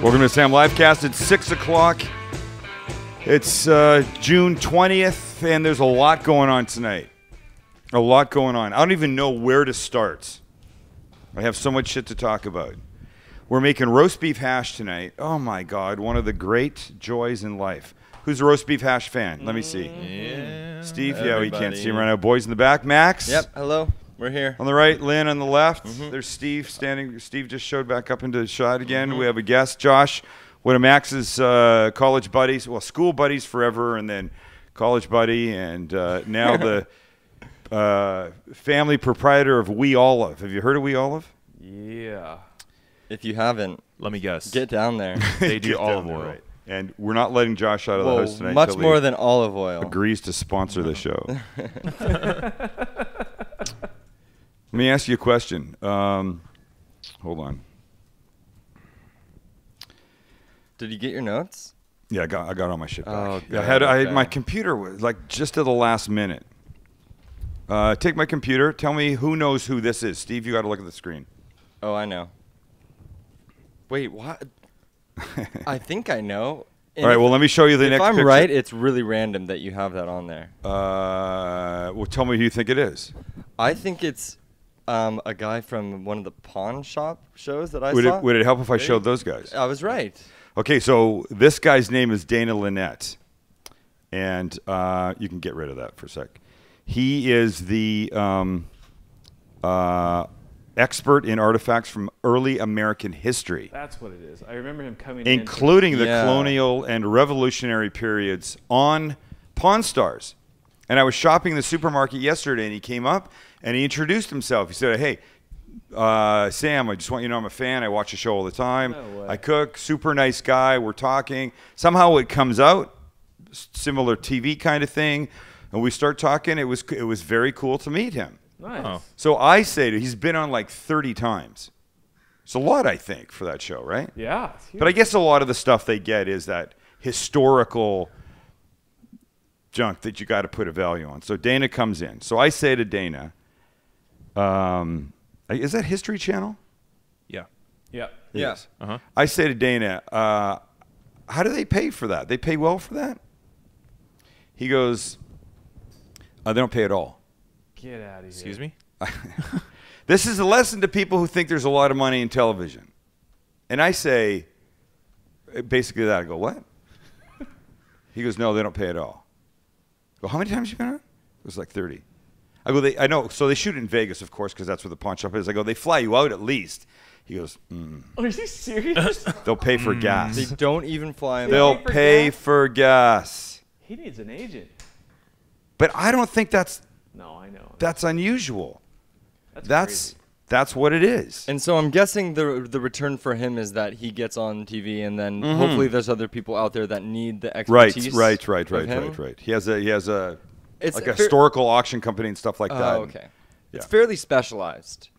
Welcome to Sam Livecast. It's 6 o'clock. It's June 20th, and there's a lot going on tonight. A lot going on. I don't even know where to start. I have so much shit to talk about. We're making roast beef hash tonight. Oh, my God. One of the great joys in life. Who's a roast beef hash fan? Let me see. Yeah. Steve? Yeah, we can't see him right now. Boys in the back. Max? Yep. Hello. We're here. On the right, Lynn on the left. There's Steve standing. Steve just showed back up into the shot again. We have a guest, Josh, one of Max's college buddies. Well, school buddies forever, and then college buddy, and now the family proprietor of We Olive. Have you heard of We Olive? Yeah. If you haven't, Let me guess. get down there. They do Get olive down there, oil. right. And we're not letting Josh out of the Whoa, house tonight. much till more he than olive oil. agrees to sponsor the show. Let me ask you a question. Hold on. Did you get your notes? Yeah, I got all my shit back. Oh, Yeah, I had okay. my computer was like just at the last minute. Take my computer. Tell me who knows who this is. Steve, you got to look at the screen. Oh, I know. Wait, what? I think I know. All right. Well, let me show you the if next I'm picture. right, it's really random that you have that on there. Well, tell me who you think it is. I think it's a guy from one of the pawn shop shows that I Would saw. it help if I showed those guys? I was right. Okay, so this guy's name is Dana Lynette, and you can get rid of that for a sec. He is the expert in artifacts from early American history, That's what it is. I remember him coming including the Yeah. colonial and revolutionary periods on Pawn Stars. And I was shopping in the supermarket yesterday, and he came up and he introduced himself. He said, "Hey, Sam, I just want you to know I'm a fan. I watch the show all the time. No way. I cook. Super nice guy. We're talking. Somehow it comes out, similar TV kind of thing, and we start talking. It was very cool to meet him. Nice. Oh. So I say to he's been on like 30 times. It's a lot, I think, for that show, right? Yeah. It's huge. But I guess a lot of the stuff they get is that historical junk that you got to put a value on. So Dana comes in. So I say to Dana, is that History Channel? Yeah. Yeah. Yes. Uh-huh. I say to Dana, how do they pay for that? They pay well for that? He goes, they don't pay at all. Get out of here. Excuse me? This is a lesson to people who think there's a lot of money in television. And I say, basically that. I go, what? He goes, no, they don't pay at all. I go, how many times you been on? It was like 30. I go, I know. So they shoot in Vegas, of course, because that's where the pawn shop is. I go, they fly you out at least. He goes, Oh, is he serious? they'll pay for gas. They don't even fly him. They'll pay for pay gas? for gas. He needs an agent. But I don't think that's No, I know. unusual. That's crazy. That's what it is. And so I'm guessing the return for him is that he gets on TV, and then hopefully there's other people out there that need the expertise. Right. of him. He has a It's like a fair- historical auction company and stuff like that. Oh, okay. It's Yeah. fairly specialized.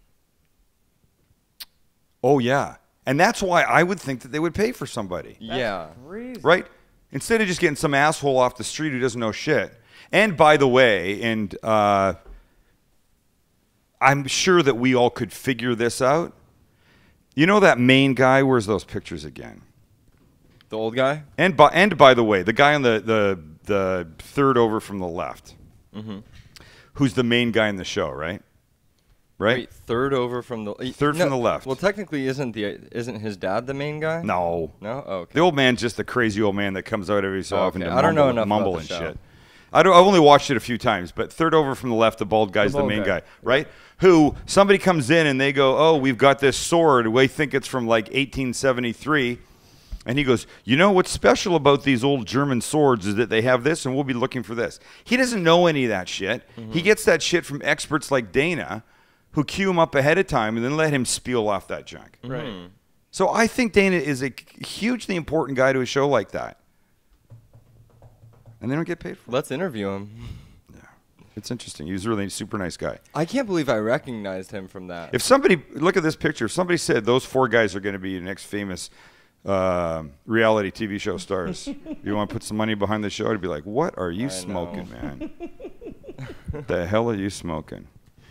Oh yeah, and that's why I would think that they would pay for somebody, Yeah. Crazy. right? Instead of just getting some asshole off the street who doesn't know shit. And by the way, and I'm sure that we all could figure this out. You know that main guy? Where's those pictures again? The old guy? And by the way, the guy on the third over from the left, who's the main guy in the show, right? Right? Wait, third over from the Third from the left. Well, technically, isn't his dad the main guy? No. No. Oh, okay. The old man's just the crazy old man that comes out every so often Okay. to I don't know mumble, enough mumble about and the show. shit. I've only watched it a few times, but third over from the left, the bald guy's the bald main guy. guy, right? Who somebody comes in and they go, "Oh, we've got this sword. We think it's from like 1873." And he goes, "You know what's special about these old German swords is that they have this, and we'll be looking for this." He doesn't know any of that shit. He gets that shit from experts like Dana, who queue him up ahead of time and then let him spiel off that junk. Right. So I think Dana is a hugely important guy to a show like that. And they don't get paid for it. Let's interview him. It's interesting. He was really a super nice guy. I can't believe I recognized him from that. If somebody, look at this picture, if somebody said those four guys are going to be your next famous reality TV show stars, you want to put some money behind the show, I'd be like, what are you I smoking, know. man? What the hell are you smoking?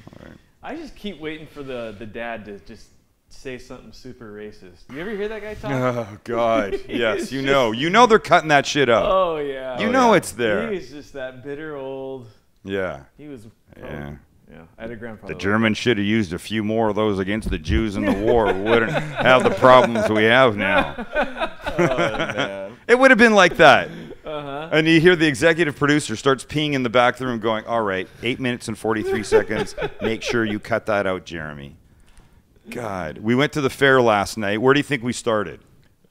All right. I just keep waiting for the dad to just say something super racist. You ever hear that guy talk? Oh God, yes, He's you know they're cutting that shit up. Oh yeah. You know it's there. He was just that bitter old. Yeah. He was. Yeah. Yeah. I had a grandfather. The Germans should have used a few more of those against the Jews in the war. We wouldn't have the problems we have now. Oh, man. It would have been like that. Uh-huh. And you hear the executive producer starts peeing in the back of the room going, all right, 8 minutes and 43 seconds. Make sure you cut that out, Jeremy. God. We went to the fair last night. Where do you think we started?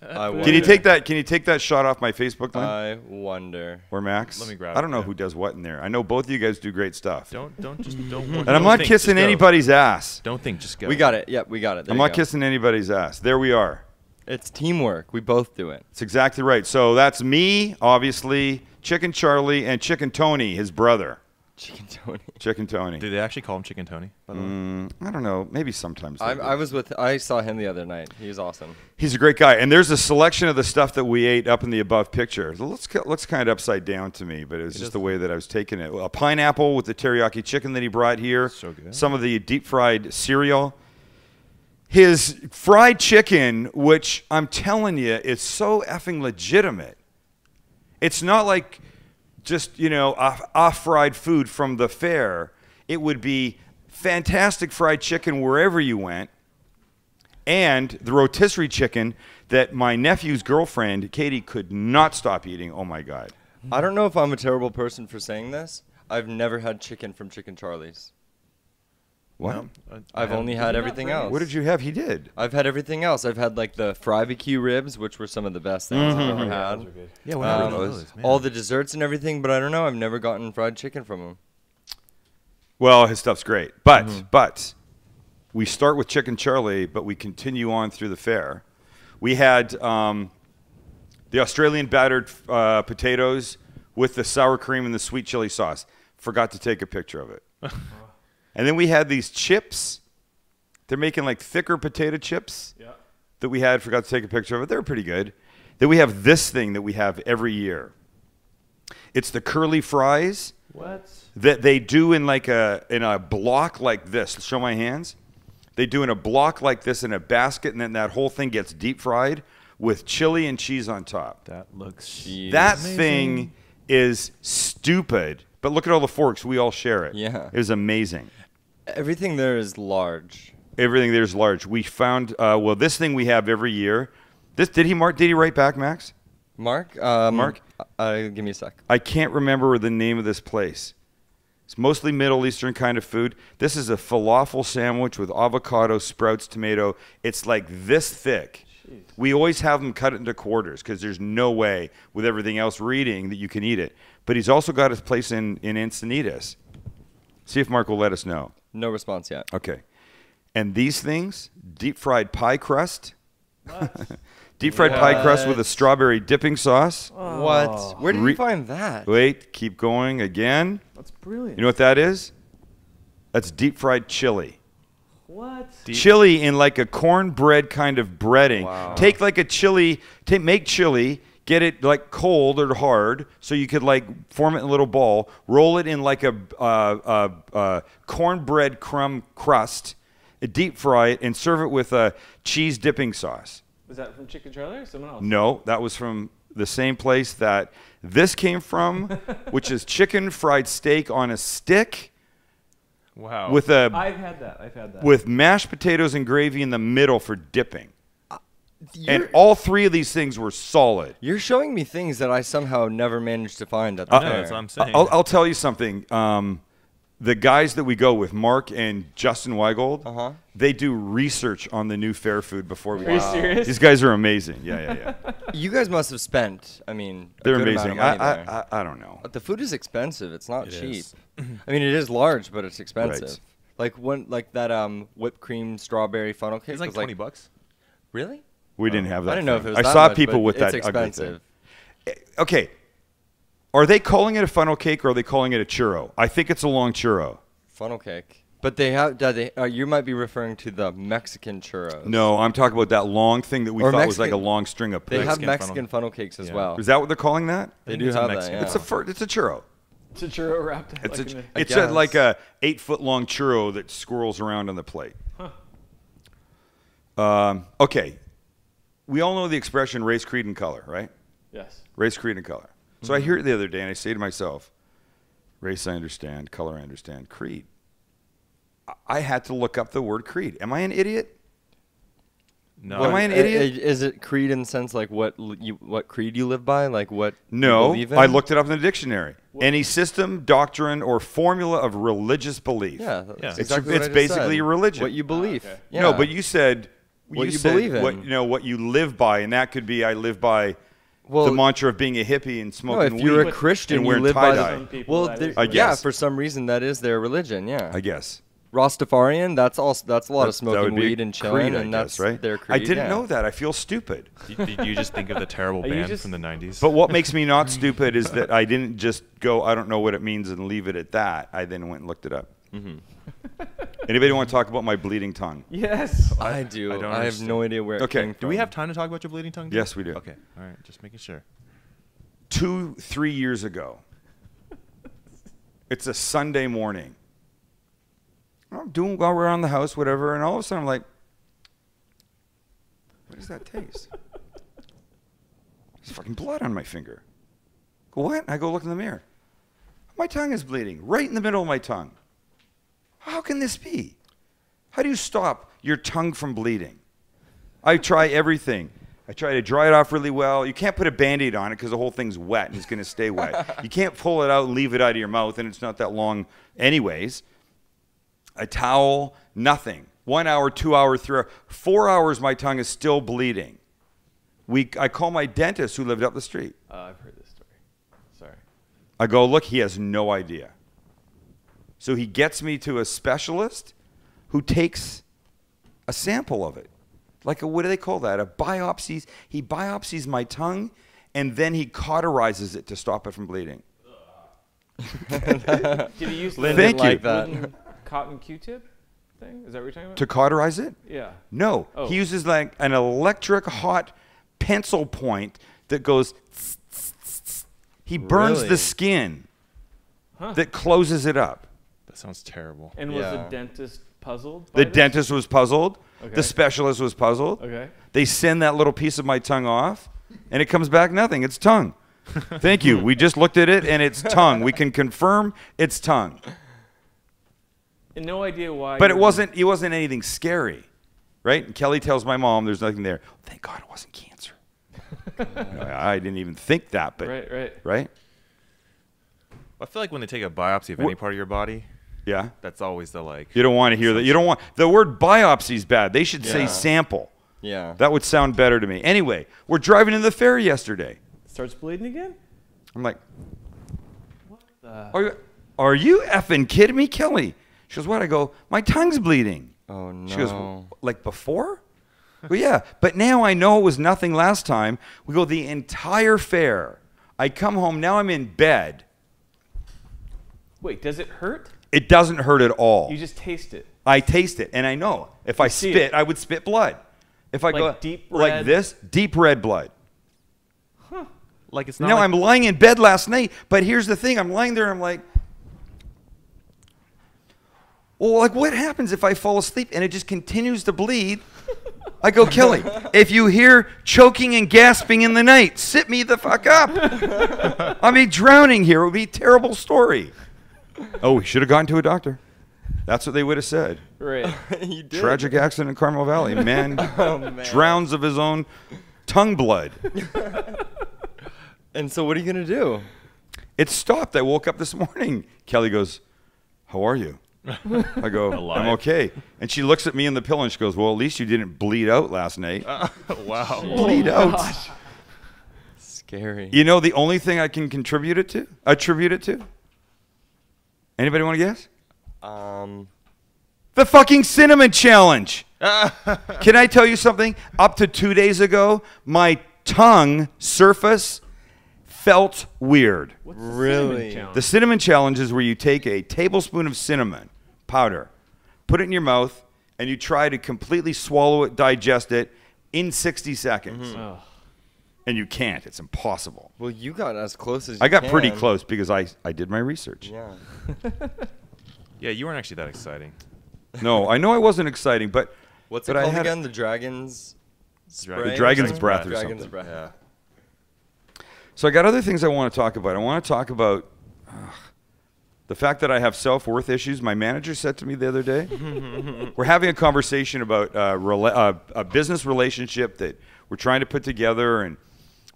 I Can you wonder. take that shot off my Facebook line? I wonder. Or Max? Let me grab I don't it, know yeah. who does what in there. I know both of you guys do great stuff. Don't. And I'm not kissing anybody's ass. Don't think. Just go. We got it. Yep, we got it. There I'm you not go. kissing anybody's ass. There we are. It's teamwork. We both do it. That's exactly right. So that's me, obviously, Chicken Charlie, and Chicken Tony, his brother. Chicken Tony. Chicken Tony. Do they actually call him Chicken Tony? By the way? I don't know. Maybe sometimes. they do. I saw him the other night. He was awesome. He's a great guy. And there's a selection of the stuff that we ate up in the above picture. It looks kind of upside down to me, but it was just the way that I was taking it. A pineapple with the teriyaki chicken that he brought here. So good. Some of the deep fried cereal. His fried chicken, which I'm telling you, is so effing legitimate. It's not like just, off fried food from the fair. It would be fantastic fried chicken wherever you went. And the rotisserie chicken that my nephew's girlfriend, Katie, could not stop eating. Oh, my God. I don't know if I'm a terrible person for saying this. I've never had chicken from Chicken Charlie's. What? No, I've only had everything else. What did you have? He did. I've had everything else. I've had like the Fribarbecue ribs, which were some of the best things I've ever Those had. are good. Yeah, what are Um, those? Man. all the desserts and everything, but I don't know. I've never gotten fried chicken from him. Well, his stuff's great. But we start with Chicken Charlie, but we continue on through the fair. We had the Australian battered potatoes with the sour cream and the sweet chili sauce. Forgot to take a picture of it. And then we had these chips. They're making like thicker potato chips Yeah. that we had. Forgot to take a picture of it. They're pretty good. Then we have this thing that we have every year. It's the curly fries What? that they do in a block like this. Show my hands. They do in a block like this in a basket, and then that whole thing gets deep fried with chili and cheese on top. that looks. Jeez. That thing is stupid. But look at all the forks. We all share it. Yeah. It was amazing. Everything there is large. Everything there's large. We found this thing we have every year. Did he write back, Max? Mark? Mark? Give me a sec. I can't remember the name of this place. It's mostly Middle Eastern kind of food. This is a falafel sandwich with avocado, sprouts, tomato. It's like this thick. Jeez. We always have them cut it into quarters because there's no way with everything else we're eating that you can eat it. But he's also got his place in Encinitas. See if Mark will let us know. No response yet. Okay. And these things, deep fried pie crust. What? Deep fried pie crust with a What? strawberry dipping sauce. Oh, What? Where did Re- you find that? Wait, keep going again. That's brilliant. You know what that is? That's deep fried chili. What? Chili in like a cornbread kind of breading. Wow. Take like a chili, make chili, get it like cold or hard so you could like form it in a little ball, roll it in like a cornbread crumb crust, deep fry it, and serve it with a cheese dipping sauce. Was that from Chicken Charlie or someone else? No, that was from the same place that this came from, which is chicken fried steak on a stick Wow. with a I've had that. with mashed potatoes and gravy in the middle for dipping. And You're, all three of these things were solid. you're showing me things that I somehow never managed to find at the I fair. know, that's what I'm saying. I'll tell you something. The guys that we go with, Mark and Justin Weigold, Uh-huh. they do research on the new fair food before we Are you go. serious? These guys are amazing. Yeah. You guys must have spent, a They're good amazing. amount of money there. I don't know. But the food is expensive. It's not It cheap. is. I mean, it is large, but it's expensive. Like that whipped cream strawberry funnel cake It's like was like $20. Really? We didn't have that. I didn't know if thing. it was I that saw much, people but with that it's ugly thing. expensive. Okay. Are they calling it a funnel cake or are they calling it a churro? I think it's a long churro. Funnel cake. But you might be referring to the Mexican churros. No, I'm talking about that long thing that we Or thought was like a Mexican- long string of They pigs. have Mexican Mexican funnel cakes as Yeah. well. Is that what they're calling that? They think do it's a have that, Mexican. yeah. It's a churro. It's a churro wrapped. It's like in a- it's guess. like a 8-foot long churro that squirrels around on the plate. Huh. Okay. We all know the expression race, creed, and color, right? Yes. Race, creed, and color. So I hear it the other day, and I say to myself, race I understand, color I understand, creed. I had to look up the word creed. Am I an idiot? No. Am I an idiot? Is it creed in the sense like what creed you live by, like what you No, believe in? I looked it up in the dictionary. Any system, doctrine, or formula of religious belief. Yeah, Yeah. that's It's- exactly it's what I just basically said. a religion. What you believe. okay. Yeah. No, but you said What you said believe in. what you live by, and that could be I live by well, the mantra of being a hippie and no, smoking if you're weed a Christian, and you wearing live by tie-dye. Some people well, that there- is I religion. yeah, guess. for some reason that is their religion. Yeah, I guess. Rastafarian. That's a lot That of would smoking be weed and chilling, creed, I and guess, that's right? their I creed. didn't yeah. know that. I feel stupid. Did you just think of the terrible Are you band just- from the 90s? But what makes me not stupid is that I didn't just go, I don't know what it means, and leave it at that. I then went and looked it up. Anybody want to talk about my bleeding tongue? Yes. I do. I don't I have understand. no idea where it Okay. came from. Do we have time to talk about your bleeding tongue? dude? Yes, we do. Okay. All right. Just making sure. 2-3 years ago. It's a Sunday morning. I'm doing well around the house, whatever, and all of a sudden I'm like, what does that taste? There's fucking blood on my finger. Go, what? I go look in the mirror. My tongue is bleeding, right in the middle of my tongue. How can this be? How do you stop your tongue from bleeding? I try everything. I try to dry it off really well. You can't put a Band-Aid on it because the whole thing's wet and it's going to stay wet. You can't pull it out and leave it out of your mouth, and it's not that long anyways. A towel, nothing. 1 hour, 2 hour, 3 hour, 4 hours my tongue is still bleeding. I call my dentist who lived up the street. I've heard this story. Sorry. I go, look, he has no idea. So he gets me to a specialist who takes a sample of it. Like what do they call that? A biopsies. He biopsies my tongue, and then he cauterizes it to stop it from bleeding. Did he use the Lynn Thank didn't you. like that. wooden cotton Q-tip thing? Is that what you're talking about? To cauterize it? Yeah. No. Oh. He uses like an electric hot pencil point that goes tss, tss, tss, tss. He burns Really? the skin Huh. that closes it up. That sounds terrible. And was the Yeah. dentist puzzled? The by this? dentist was puzzled. Okay. The specialist was puzzled. Okay. They send that little piece of my tongue off, and it comes back nothing. It's tongue. Thank you. We just looked at it, and it's tongue. We can confirm it's tongue. And no idea why. But it wasn't anything scary, right? And Kelly tells my mom there's nothing there. Thank God it wasn't cancer. I didn't even think that, but Right. right? I feel like when they take a biopsy of any part of your body, Yeah. that's always the like. You don't want to hear that. You don't want the word biopsy's bad. They should say Yeah. sample. Yeah. That would sound better to me. Anyway, we're driving to the fair yesterday. Starts bleeding again? I'm like, The- are you effing kidding me, Kelly? She goes, what? I go, my tongue's bleeding. Oh no. She goes, like before? Well, yeah, but now I know it was nothing last time. We go the entire fair. I come home, now I'm in bed. Wait, does it hurt? It doesn't hurt at all. You just taste it. I taste it, and I know if I see spit, it. I would spit blood. If I Like go deep like red? this, deep red blood. Like it's not. No, like, I'm lying in bed last night, but here's the thing. I'm lying there, I'm like, well, like what happens if I fall asleep and it just continues to bleed? I go, Kelly, if you hear choking and gasping in the night, sit me the fuck up. I'll be drowning here. It would be a terrible story. Oh, we should have gone to a doctor. That's what they would have said. Right. You did. Tragic accident in Carmel Valley. Man, Man. drowns of his own tongue blood. And so what are you gonna do? It stopped. I woke up this morning. Kelly goes, how are you? I go, Alive. I'm okay. And she looks at me in the pillow and she goes, well, at least you didn't bleed out last night. wow. Bleed out. Scary. You know the only thing I can attribute it to? Anybody want to guess? The fucking cinnamon challenge. Can I tell you something? Up to 2 days ago, my tongue surface felt weird. What's the Really? cinnamon challenge? The cinnamon challenge is where you take a tablespoon of cinnamon powder, put it in your mouth, and you try to completely swallow it, digest it in 60 seconds. Oh. And you can't. It's impossible. Well, you got as close as you I got pretty can. close because I did my research. Yeah. Yeah, you weren't actually that exciting. No, I know I wasn't exciting, but What's it But I called had- again? The Dragon's spray? Dragon's or breath or Dragon's something. breath. Yeah. So I got other things I want to talk about. I want to talk about the fact that I have self-worth issues. My manager said to me the other day, we're having a conversation about a business relationship that we're trying to put together and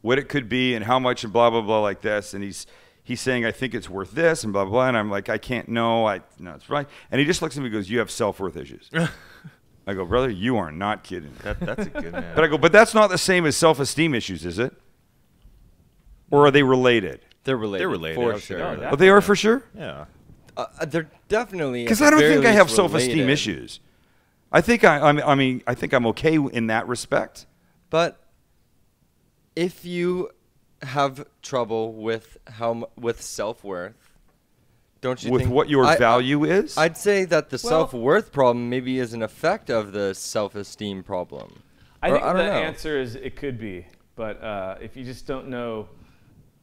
what it could be and how much and blah, blah, blah like this. And he's saying, I think it's worth this and blah, blah, blah. And I'm like, I can't know. No, it's right. And he just looks at me and goes, you have self-worth issues. I go, brother, you are not kidding. That's a good man. But I go, but that's not the same as self-esteem issues, is it? Or are they related? They're related. They're related, For I'm sure. sure. Oh, they are for sure? Yeah. They're definitely. Because at I don't the think very I have least self-esteem related. issues. I think I think I'm okay in that respect. But if you have trouble with with self-worth, don't you With think what your I- value is? I'd say that the Well- self-worth problem maybe is an effect of the self-esteem problem. I Or think I the don't know. answer is it could be, but if you just don't know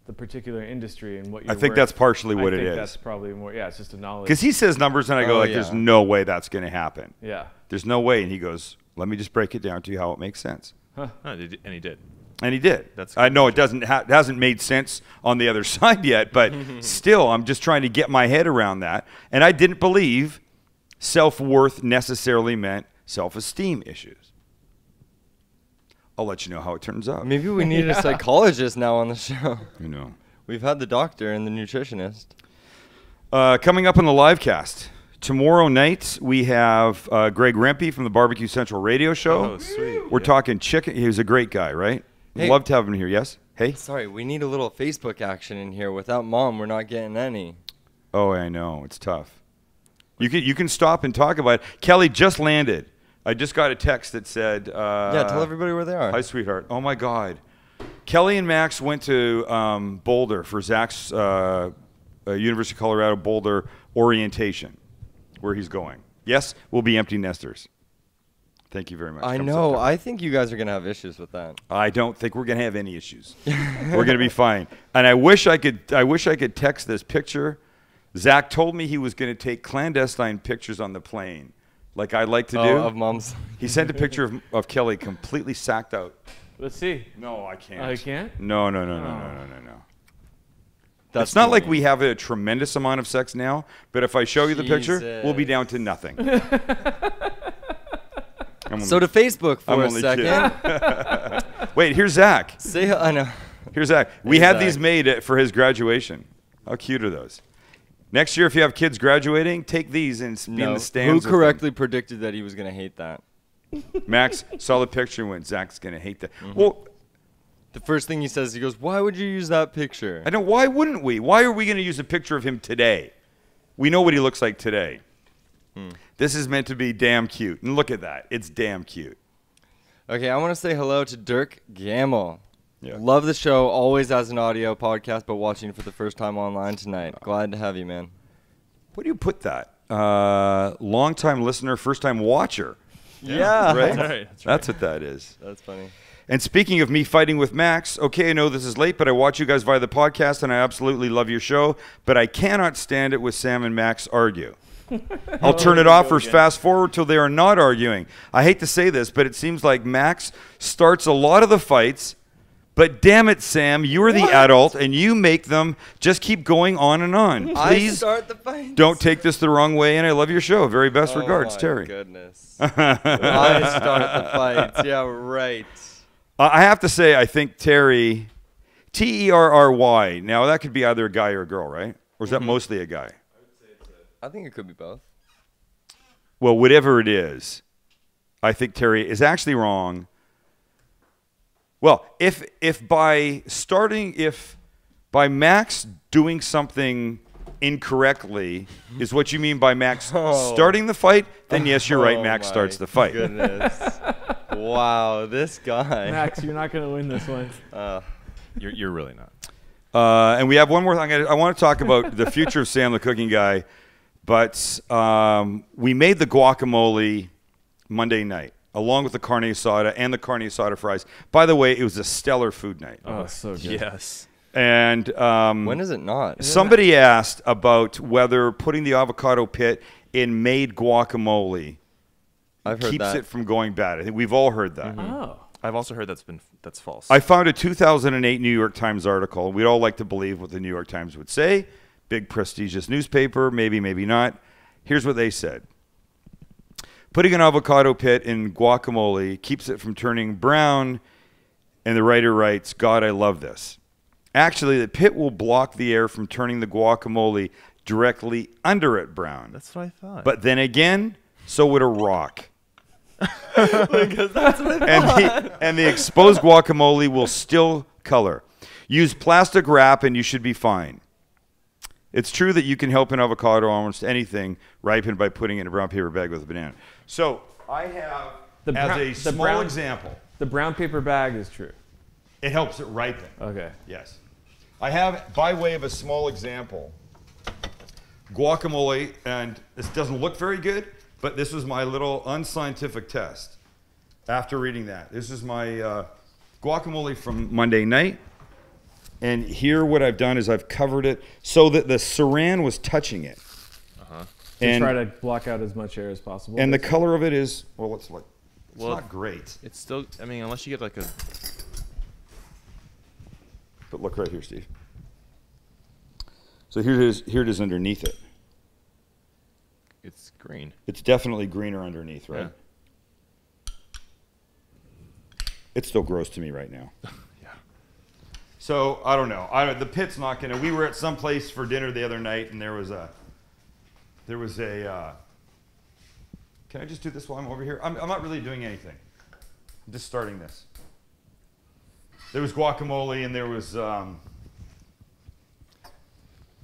the particular industry and what you're I think worth, that's partially what I it think is. that's probably more. Yeah, it's just a knowledge. Because he says numbers and I go, Oh, like, there's yeah. no way that's going to happen. Yeah. There's no way. And he goes, let me just break it down to you how it makes sense. Oh, and he did. And he did. That's I know it doesn't it hasn't made sense on the other side yet, but still, I'm just trying to get my head around that. And I didn't believe self-worth necessarily meant self-esteem issues. I'll let you know how it turns out. Maybe we need a psychologist now on the show. You know. We've had the doctor and the nutritionist. Coming up on the live cast tomorrow night, we have Greg Rempe from the Barbecue Central Radio Show. Oh, sweet. We're Yeah. talking chicken. He was a great guy, right? Hey. Love to have him here. Yes. Hey. Sorry, we need a little Facebook action in here. Without Mom, we're not getting any. Oh, I know. It's tough. You can stop and talk about it. Kelly just landed. I just got a text that said, Yeah, tell everybody where they are. hi, sweetheart. Oh, my God. Kelly and Max went to Boulder for Zach's University of Colorado Boulder orientation, where he's going. Yes, we'll be empty nesters. Thank you very much. I Come know. September. I think you guys are going to have issues with that. I don't think we're going to have any issues. We're going to be fine. And I wish I could text this picture. Zach told me he was going to take clandestine pictures on the plane, like I like to do. Of Mom's. He sent a picture of Kelly completely sacked out. Let's see. No, I can't. Oh, you can't? No. Oh. That's It's not too like mean. we have a tremendous amount of sex now, but if I show you the picture, we'll be down to nothing. I'm So to Facebook I'm for a only second. kidding. Wait, here's Zach. Say I know. Here's Zach. We Hey, had Zach. these made for his graduation. How cute are those? Next year, if you have kids graduating, take these and be in No. the Who stands. with correctly predicted that he was going to hate that? them. Max saw the picture and went, Zach's going to hate that. Mm-hmm. Well, The first thing he says, he goes, "Why would you use that picture?" I know. Why wouldn't we? Why are we going to use a picture of him today? We know what he looks like today. This is meant to be damn cute. And look at that. It's damn cute. Okay, I want to say hello to Dirk Gamble. Yeah. Love the show, always as an audio podcast, but watching for the first time online tonight. Glad to have you, man. What do you put that? Long-time listener, first-time watcher. Yeah. Right? That's right. That's what that is. That's funny. And speaking of me fighting with Max, okay, I know this is late, but I watch you guys via the podcast, and I absolutely love your show, but I cannot stand it with Sam and Max argue. I'll turn it off or fast forward till they are not arguing. I hate to say this, but it seems like Max starts a lot of the fights, but damn it, Sam, you are the adult, and you make them just keep going on and on. I Please start the fight. don't take this the wrong way, and I love your show. Very best regards, Oh my Terry. goodness. I start the fights. Yeah, right. I have to say, I think Terry, Terry. Now, that could be either a guy or a girl, right? Or is that mostly a guy? I think it could be both. Well, whatever it is, I think Terry is actually wrong. Well, if by Max doing something incorrectly is what you mean by Max Oh. starting the fight, then yes, you're right. Oh Max my starts the fight. Goodness. Wow, this guy. Max, you're not going to win this one. You're really not. And we have one more thing. I want to talk about the future of Sam the Cooking Guy, but we made the guacamole Monday night, along with the carne asada and the carne asada fries. By the way, it was a stellar food night. Oh, so good. Yes. And When is it not? somebody asked about whether putting the avocado pit in made guacamole I've heard keeps that. it from going bad. I think we've all heard that. Oh. I've also heard that's false. I found a 2008 New York Times article. We'd all like to believe what the New York Times would say. Big prestigious newspaper, maybe, maybe not. Here's what they said. Putting an avocado pit in guacamole keeps it from turning brown, and the writer writes, God, I love this. Actually, the pit will block the air from turning the guacamole directly under it brown. That's what I thought. But then again, so would a rock. Because that's what And the exposed guacamole will still color. Use plastic wrap and you should be fine. It's true that you can help an avocado almost anything ripen by putting it in a brown paper bag with a banana. So I have, as a small example, The brown paper bag is true. it helps it ripen. Okay. Yes. I have, by way of a small example, guacamole, and this doesn't look very good, but this was my little unscientific test after reading that. This is my guacamole from Monday night. And here what I've done is I've covered it so that the saran was touching it. To try to block out as much air as possible. And the color of it is, well, it's like, it's Well, not great. it's still. I mean, unless you get like a. But look right here, Steve. So here it is underneath it. It's green. It's definitely greener underneath, right? Yeah. It's still gross to me right now. Yeah. So I don't know. The pit's not gonna. We were at some place for dinner the other night, and there was a. Can I just do this while I'm over here? I'm not really doing anything. I'm just starting this. There was guacamole, and there was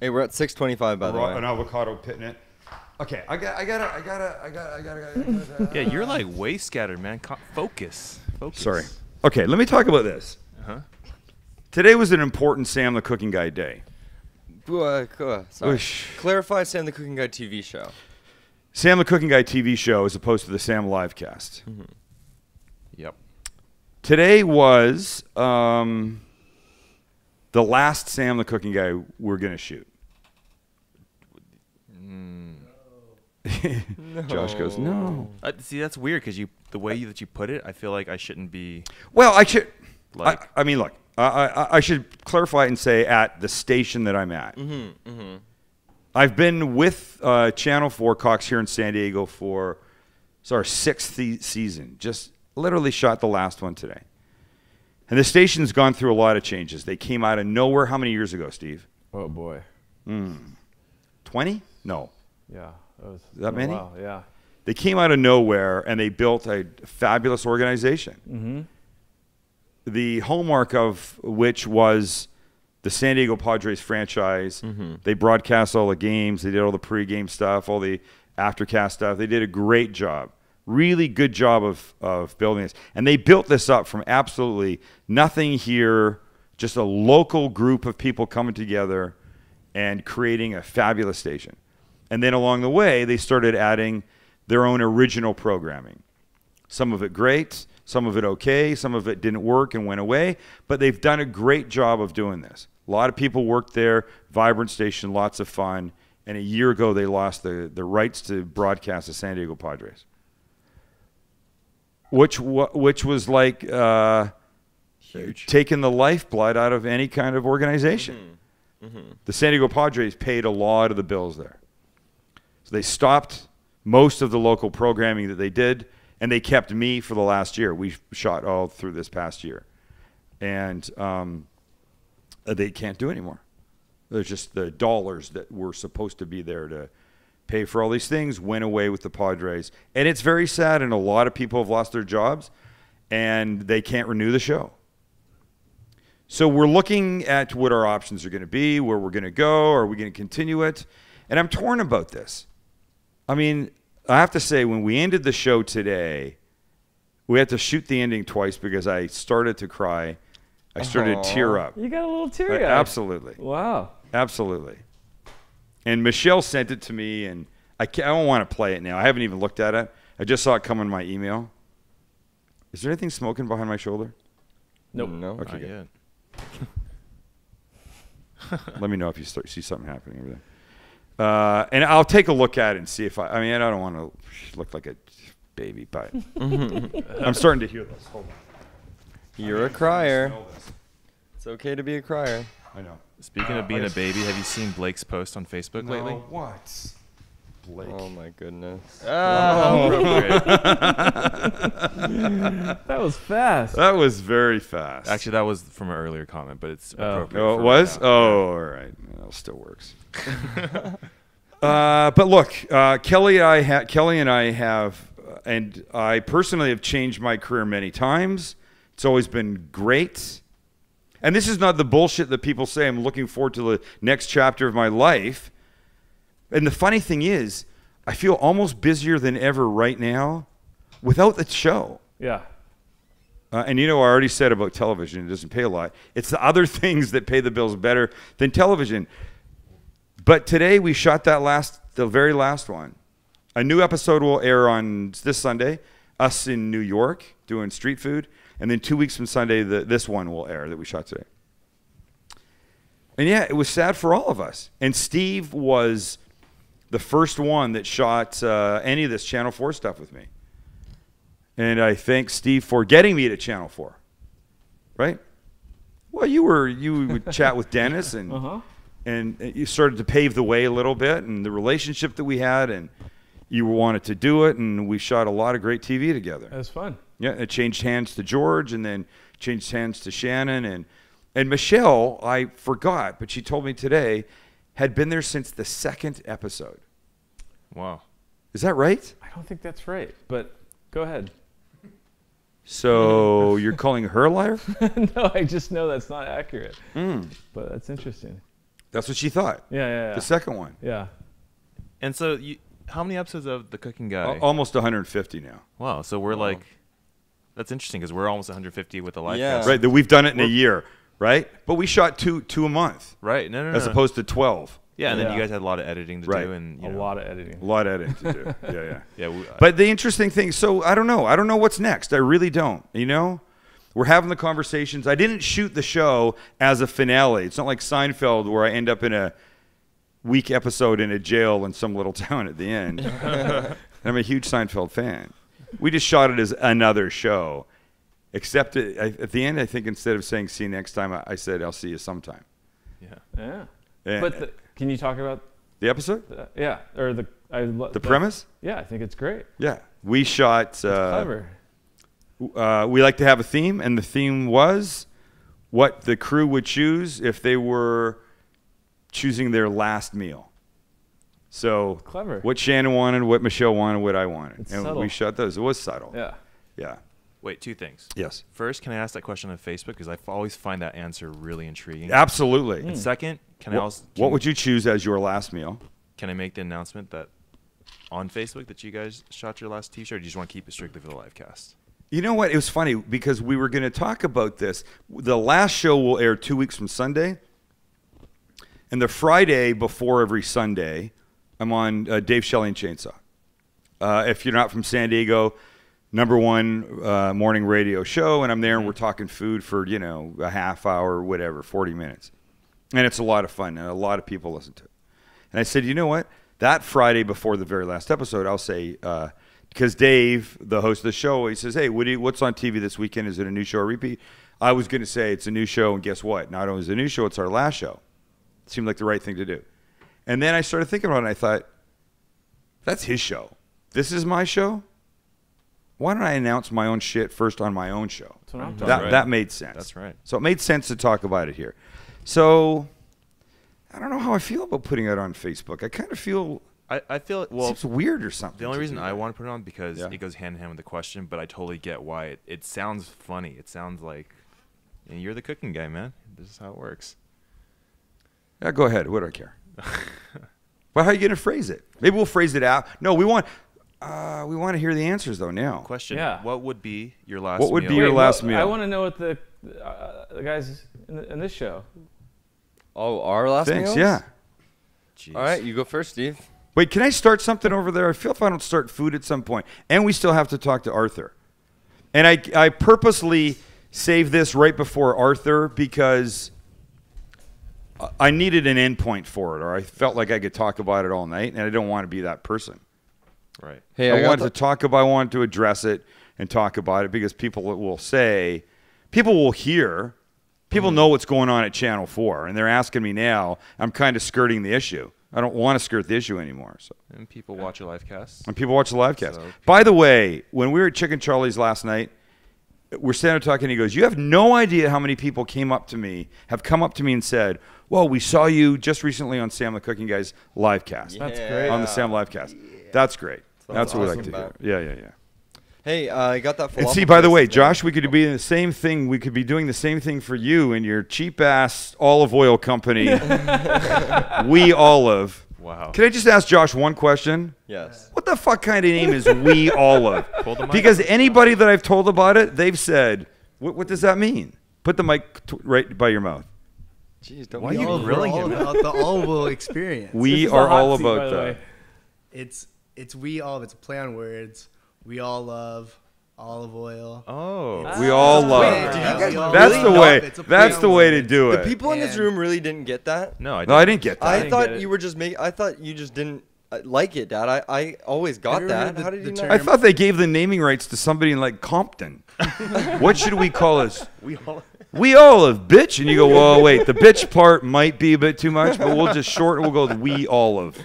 Hey, we're at 6:25 by the way. an avocado pit in it. Okay, I gotta. Yeah, you're like way scattered, man. Focus. Focus. Sorry. Okay, let me talk about this. Uh-huh. Today was an important Sam the Cooking Guy day. Sorry. Whoosh. Clarify Sam the Cooking Guy TV show. Sam the Cooking Guy TV show as opposed to the Sam Livecast. Yep. Today was the last Sam the Cooking Guy we're going to shoot. Josh goes, no. See, that's weird because the way that you put it, I feel like I shouldn't be. Well, I should. Like- I mean, look. I should clarify and say at the station that I'm at. I've been with Channel 4 Cox here in San Diego for it's our 6th season. Just literally shot the last one today. And the station's gone through a lot of changes. They came out of nowhere. How many years ago, Steve? Oh boy. 20? No. Yeah. That was That many? Wow. Yeah. They came out of nowhere and they built a fabulous organization. The hallmark of which was the San Diego Padres franchise. They broadcast all the games. They did all the pregame stuff, all the aftercast stuff. They did a great job. Really good job of building this. And they built this up from absolutely nothing here, just a local group of people coming together and creating a fabulous station. And then along the way, they started adding their own original programming. Some of it great, some of it okay, some of it didn't work and went away, but they've done a great job of doing this. A lot of people worked there, vibrant station, lots of fun, and a year ago they lost the rights to broadcast the San Diego Padres, which was like Huge. taking the lifeblood out of any kind of organization. The San Diego Padres paid a lot of the bills there. So they stopped most of the local programming that they did, and they kept me for the last year. We shot all through this past year. And they can't do anymore. There's just the dollars that were supposed to be there to pay for all these things went away with the Padres. And it's very sad, and a lot of people have lost their jobs, and they can't renew the show. So we're looking at what our options are going to be, where we're going to go, are we going to continue it? And I'm torn about this. I mean, I have to say, when we ended the show today, we had to shoot the ending twice because I started to cry. I started to tear up. You got a little teary-eyed. Absolutely. Wow. Absolutely. And Michelle sent it to me, and I don't want to play it now. I haven't even looked at it. I just saw it come in my email. Is there anything smoking behind my shoulder? Nope. No. Okay, Not good. yet. Let me know if you see something happening over there. And I'll take a look at it and see if I mean, I don't want to look like a baby. Bye. I'm starting to hear this. Hold on. You're a crier. It's okay to be a crier. I know. Speaking of being a baby, have you seen Blake's post on Facebook lately? What? Blake. Oh my goodness. Appropriate. That was fast. That was very fast. Actually, that was from an earlier comment, but it's appropriate. Oh, it for was? right now. Oh, all right. Well, it still works. But look, Kelly and I have, and I personally have changed my career many times. It's always been great. And this is not the bullshit that people say. I'm looking forward to the next chapter of my life. And the funny thing is, I feel almost busier than ever right now without the show. Yeah. And I already said about television, it doesn't pay a lot. It's the other things that pay the bills better than television. But today we shot the very last one. A new episode will air on this Sunday, us in New York doing street food. And then 2 weeks from Sunday, this one will air that we shot today. And yeah, it was sad for all of us. And Steve was the first one that shot any of this Channel 4 stuff with me. And I thank Steve for getting me to Channel 4. Right? Well, you would chat with Dennis and you started to pave the way a little bit, and the relationship that we had, and you wanted to do it, and we shot a lot of great TV together. That was fun. Yeah, it changed hands to George, and then changed hands to Shannon, and Michelle, I forgot, but she told me today, had been there since the second episode. Wow. Is that right? I don't think that's right, but go ahead. So you're calling her a liar? No, I just know that's not accurate. But that's interesting. That's what she thought. Yeah. The second one. Yeah. And so, how many episodes of The Cooking Guy? Almost 150 now. Wow. So we're like, that's interesting because we're almost 150 with the live Yeah. cast. Right, that we've done it in a year, right? But we shot two a month Right. No. as opposed to 12. Yeah, and then Yeah. you guys had a lot of editing to Right. do, and A lot of editing. A lot of editing to do. Yeah. Yeah. But the interesting thing, so I don't know what's next. I really don't, We're having the conversations. I didn't shoot the show as a finale. It's not like Seinfeld where I end up in a week episode in a jail in some little town at the end. I'm a huge Seinfeld fan. We just shot it as another show. Except at the end, I think instead of saying see you next time, I said I'll see you sometime. Yeah. And- But can you talk about The episode? yeah, or The premise? Yeah, I think it's great. Yeah. We shot... Clever. We like to have a theme, and the theme was what the crew would choose if they were choosing their last meal. So Clever. what Shannon wanted, what Michelle wanted, what I wanted. It's and subtle. we shot those. It was subtle. Yeah. Yeah. Wait, two things. Yes. First, can I ask that question on Facebook? Because I always find that answer really intriguing. Absolutely. And second, can I also What would you choose as your last meal? can I make the announcement that on Facebook that you guys shot your last T-shirt? Or do you just want to keep it strictly for the live cast? You know what? It was funny because we were going to talk about this. The last show will air 2 weeks from Sunday. And the Friday before every Sunday, I'm on Dave Shelley and Chainsaw. If you're not from San Diego, #1 morning radio show, and I'm there and we're talking food for, a half hour, whatever, 40 minutes. And it's a lot of fun, and a lot of people listen to it. And I said, you know what? That Friday before the very last episode, I'll say, because Dave, the host of the show, he says, hey, what's on TV this weekend? Is it a new show or repeat? I was going to say it's a new show, and guess what? Not only is it a new show, it's our last show. It seemed like the right thing to do. And then I started thinking about it, and I thought, that's his show. This is my show? Why don't I announce my own shit first on my own show? That's what I'm talking That, right. that made sense. That's right. So it made sense to talk about it here. So I don't know how I feel about putting it on Facebook. I kind of feel I feel it well. seems weird or something. The only to reason do I that. want to put it on because Yeah. it goes hand in hand with the question, but I totally get why it sounds funny. It sounds like you're the cooking guy, man. This is how it works. Yeah, go ahead. What do I care? But how are you going to phrase it? Maybe we'll phrase it out. No, we want to hear the answers though now. Question: Yeah. What would be your last? What would meal? be your last meal? I want to know what the guys in this show. Oh, our last Thanks. meals? Yeah. Jeez. All right, you go first, Steve. Wait, can I start something over there? I feel if I don't start food at some point, and we still have to talk to Arthur. And I purposely saved this right before Arthur because I needed an endpoint for it, or I felt like I could talk about it all night, and I don't want to be that person. Right. Hey, I wanted to address it and talk about it because people will hear, people know what's going on at Channel 4, and they're asking me now. I'm kind of skirting the issue. I don't want to skirt the issue anymore. So. And people watch your live cast. And people watch the live cast. So By the way, when we were at Chicken Charlie's last night, we're standing there talking, and he goes, you have no idea how many people have come up to me and said, well, we saw you just recently on Sam the Cooking Guy's live cast. That's great. On the Sam live cast. That's great. That's what we like to awesome. hear. Yeah. Hey, I got that. And see, by the way, Josh, we could be doing the same thing. We could be doing the same thing for you and your cheap-ass olive oil company, We Olive. Wow. Can I just ask Josh one question? Yes. What the fuck kind of name is We Olive? Pull the mic Because up. anybody that I've told about it, they've said, what does that mean? Put the mic right by your mouth. Jeez, don't Why be are you all- grilling all him? about the olive oil experience. We This is are the hot all seat, by about the that. way. It's we all. It's a play on words. We all love olive oil. Oh. We all love Wait, it. did you guys That's really the know way. it's a play That's on the way to words? do The it. people in this And- room really didn't get that. No, No, I didn't get that. I didn't thought get it. you were just making. I thought you just didn't like it, Dad. I always got Have you ever that. heard the- How did the you term- not? I thought they gave the naming rights to somebody in like Compton. What should we call us? We Olive, bitch. And you go, well, wait, the bitch part might be a bit too much, but we'll just shorten. We'll go with We Olive.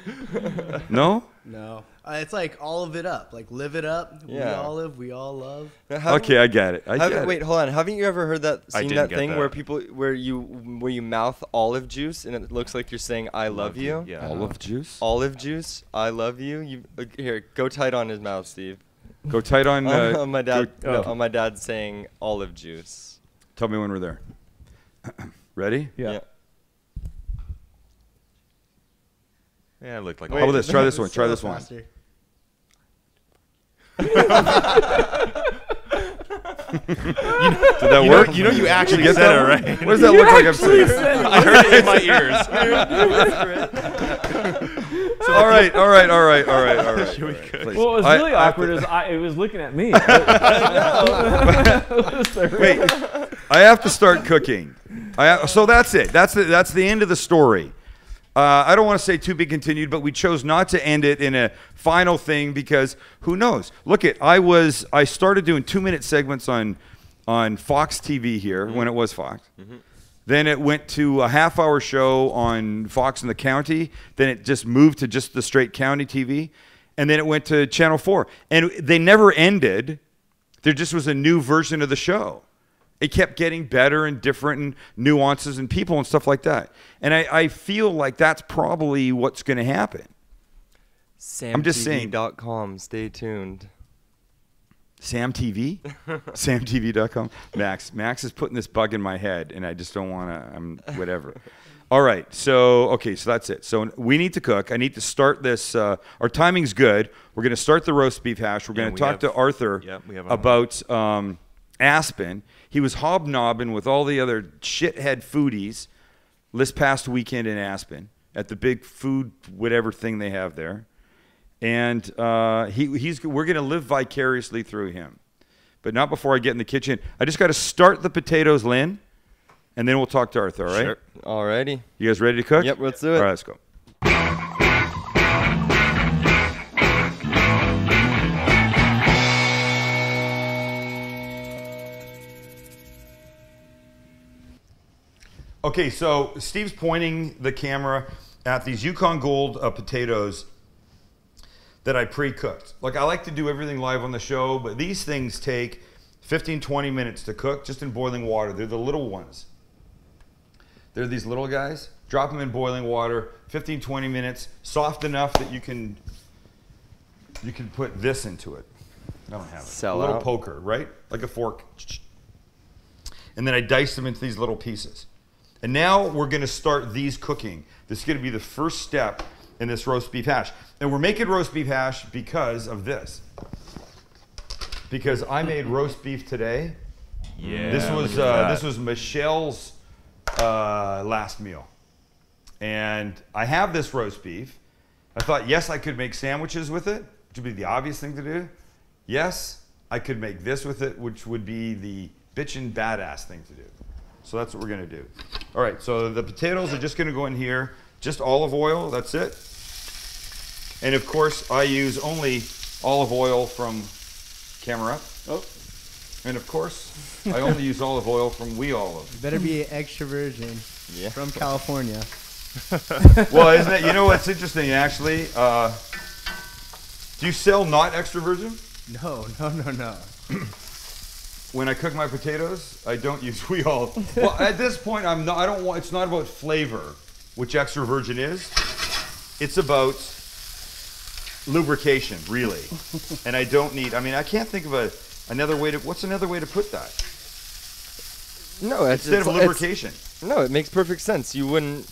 No? No, it's like all of it up. Like live it up. We Yeah. olive. We all love. Okay, I get it. I get it. Wait, hold on. Haven't you ever heard that? I Seen didn't that get thing that. where you mouth olive juice and it looks like you're saying "I love you." Yeah. Olive juice? Olive juice. I love you. Here, go tight on his mouth, Steve. Go tight on. On my dad. go- No, on my dad saying olive juice. Tell me when we're there. Ready? Yeah. Yeah, it looked like. How about this? Try this one. It's Try so this one. faster. Did that work? You actually Did you get said that it one? right. What does that look like I'm saying? I heard it in my ears. All right. Should we cook? Please. Well, what was I- really I have awkward to- is it was looking at me. Wait, I have to start cooking. So that's it. That's the end of the story. I don't want to say to be continued, but we chose not to end it in a final thing because who knows? Look I started doing 2-minute segments on Fox TV here when it was Fox. Then it went to a half-hour show on Fox in the County. Then it just moved to just the straight county TV. And then it went to Channel 4. And they never ended. There just was a new version of the show. It kept getting better and different and nuances and people and stuff like that. And I feel like that's probably what's going to happen. I'm just saying. SamTV.com. Stay tuned. Sam TV? SamTV.com? Max is putting this bug in my head, and I just don't want to, whatever. All right, so that's it. So we need to cook. I need to start this. Our timing's good. We're going to start the roast beef hash. We're going to talk to Arthur about Aspen. He was hobnobbing with all the other shithead foodies this past weekend in Aspen at the big food whatever thing they have there. And we're going to live vicariously through him. But not before I get in the kitchen. I just got to start the potatoes, Lynn, and then we'll talk to Arthur, all right? Sure. Alrighty. You guys ready to cook? Yep, let's do it. All right, let's go. Okay, so Steve's pointing the camera at these Yukon Gold potatoes that I pre-cooked. Like, I like to do everything live on the show, but these things take 15, 20 minutes to cook just in boiling water. They're the little ones. They're these little guys. Drop them in boiling water, 15, 20 minutes, soft enough that you can put this into it. I don't have it. Sell a little out. poker, right? Like a fork. And then I dice them into these little pieces. And now we're going to start these cooking. This is going to be the first step in this roast beef hash. And we're making roast beef hash because of this. Because I made roast beef today. Yeah. This was Michelle's last meal. And I have this roast beef. I thought, yes, I could make sandwiches with it, which would be the obvious thing to do. Yes, I could make this with it, which would be the bitchin' badass thing to do. So that's what we're gonna do. All right, so the potatoes are just gonna go in here, just olive oil, that's it. And of course, I use only olive oil from Camera Up. Oh, And of course, I only use olive oil from We Olive. Better be an extra virgin Yeah. from California. Well, isn't it? You know what's interesting, actually? Do you sell not extra virgin? No. When I cook my potatoes, I don't use We Olive. Well, at this point, I'm not. I don't want. It's not about flavor, which extra virgin is. It's about lubrication, really. And I don't need. I mean, I can't think of another way to. What's another way to put that? No, it's, Instead of it's- lubrication. No, it makes perfect sense. You wouldn't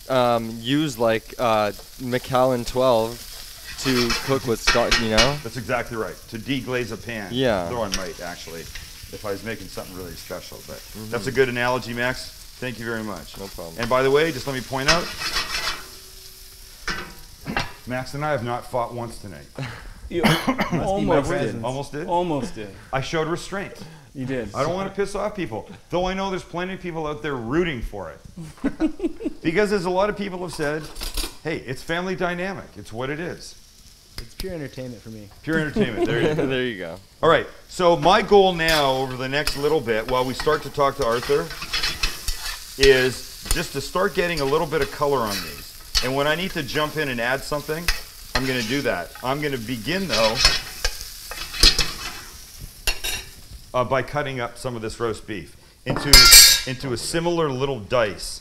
use like Macallan 12 to cook with Scott, you know? That's exactly right. To deglaze a pan. Yeah. Though I might actually, if I was making something really special. But that's a good analogy, Max. Thank you very much. No problem. And by the way, just let me point out, Max and I have not fought once tonight. you my almost did. presence. Almost did. Almost did. I showed restraint. You did. I don't want to piss off people, though I know there's plenty of people out there rooting for it. Because as a lot of people have said, hey, it's family dynamic. It's what it is. It's pure entertainment for me. Pure entertainment. There you go. There you go. All right. So my goal now over the next little bit, while we start to talk to Arthur, is just to start getting a little bit of color on these. And when I need to jump in and add something, I'm going to do that. I'm going to begin, though, by cutting up some of this roast beef into a similar little dice,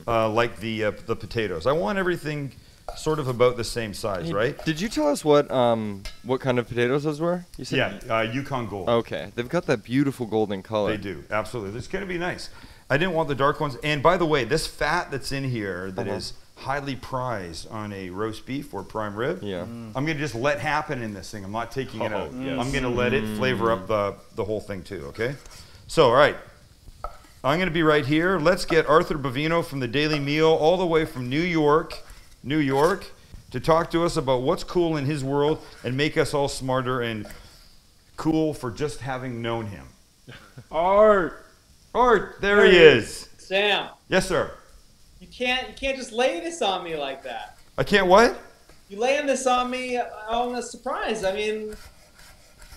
like the potatoes. I want everything sort of about the same size, right? Did you tell us what kind of potatoes those were? You said Yeah, Yukon Gold. Okay, they've got that beautiful golden color. They do, absolutely. It's going to be nice. I didn't want the dark ones. And by the way, this fat that's in here that is highly prized on a roast beef or prime rib, Yeah. I'm going to just let happen in this thing. I'm not taking it out. yes. I'm going to let it flavor up the whole thing too, okay? So, all right. I'm going to be right here. Let's get Arthur Bavino from the Daily Meal all the way from New York, to talk to us about what's cool in his world and make us all smarter and cool for just having known him. Art. Art, there he is. Sam, Yes, sir. you can't just lay this on me like that. I can't what? You laying this on me on a surprise. I mean,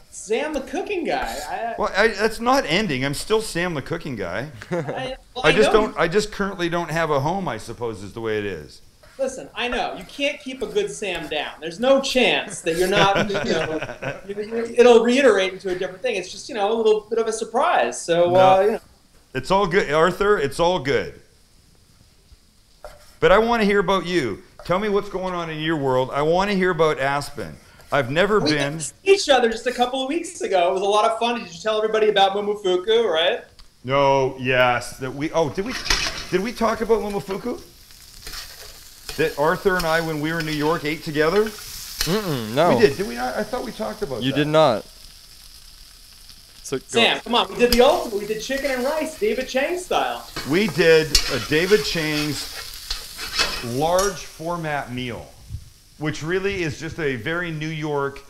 Sam, the cooking guy. Well, that's not ending. I'm still Sam the cooking guy. I I just know don't. I just currently don't have a home. I suppose is the way it is. Listen, I know you can't keep a good Sam down. There's no chance that you're not. It'll reiterate into a different thing. It's just a little bit of a surprise. So No. It's all good, Arthur. It's all good. But I want to hear about you. Tell me what's going on in your world. I want to hear about Aspen. I've never we been. got to see each other just a couple of weeks ago. It was a lot of fun. Did you tell everybody about Momofuku, right? No. Yes. That we. Oh, did we talk about Momofuku? That Arthur and I, when we were in New York, ate together. No. We did. Did we not? I thought we talked about You that. did not. So go- Sam, come on. We did the ultimate. We did chicken and rice, David Chang style. We did a David Chang's large format meal, which really is just a very New York,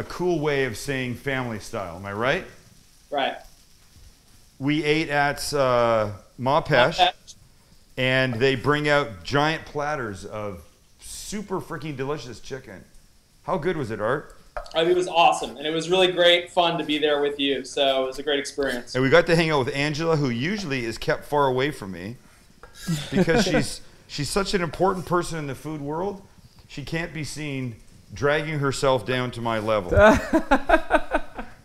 cool way of saying family style. Am I right? Right. We ate at Mapesh, and they bring out giant platters of super freaking delicious chicken. How good was it, Art? It was awesome, and it was really great fun to be there with you. So it was a great experience. And we got to hang out with Angela, who usually is kept far away from me because she's such an important person in the food world. She can't be seen dragging herself down to my level.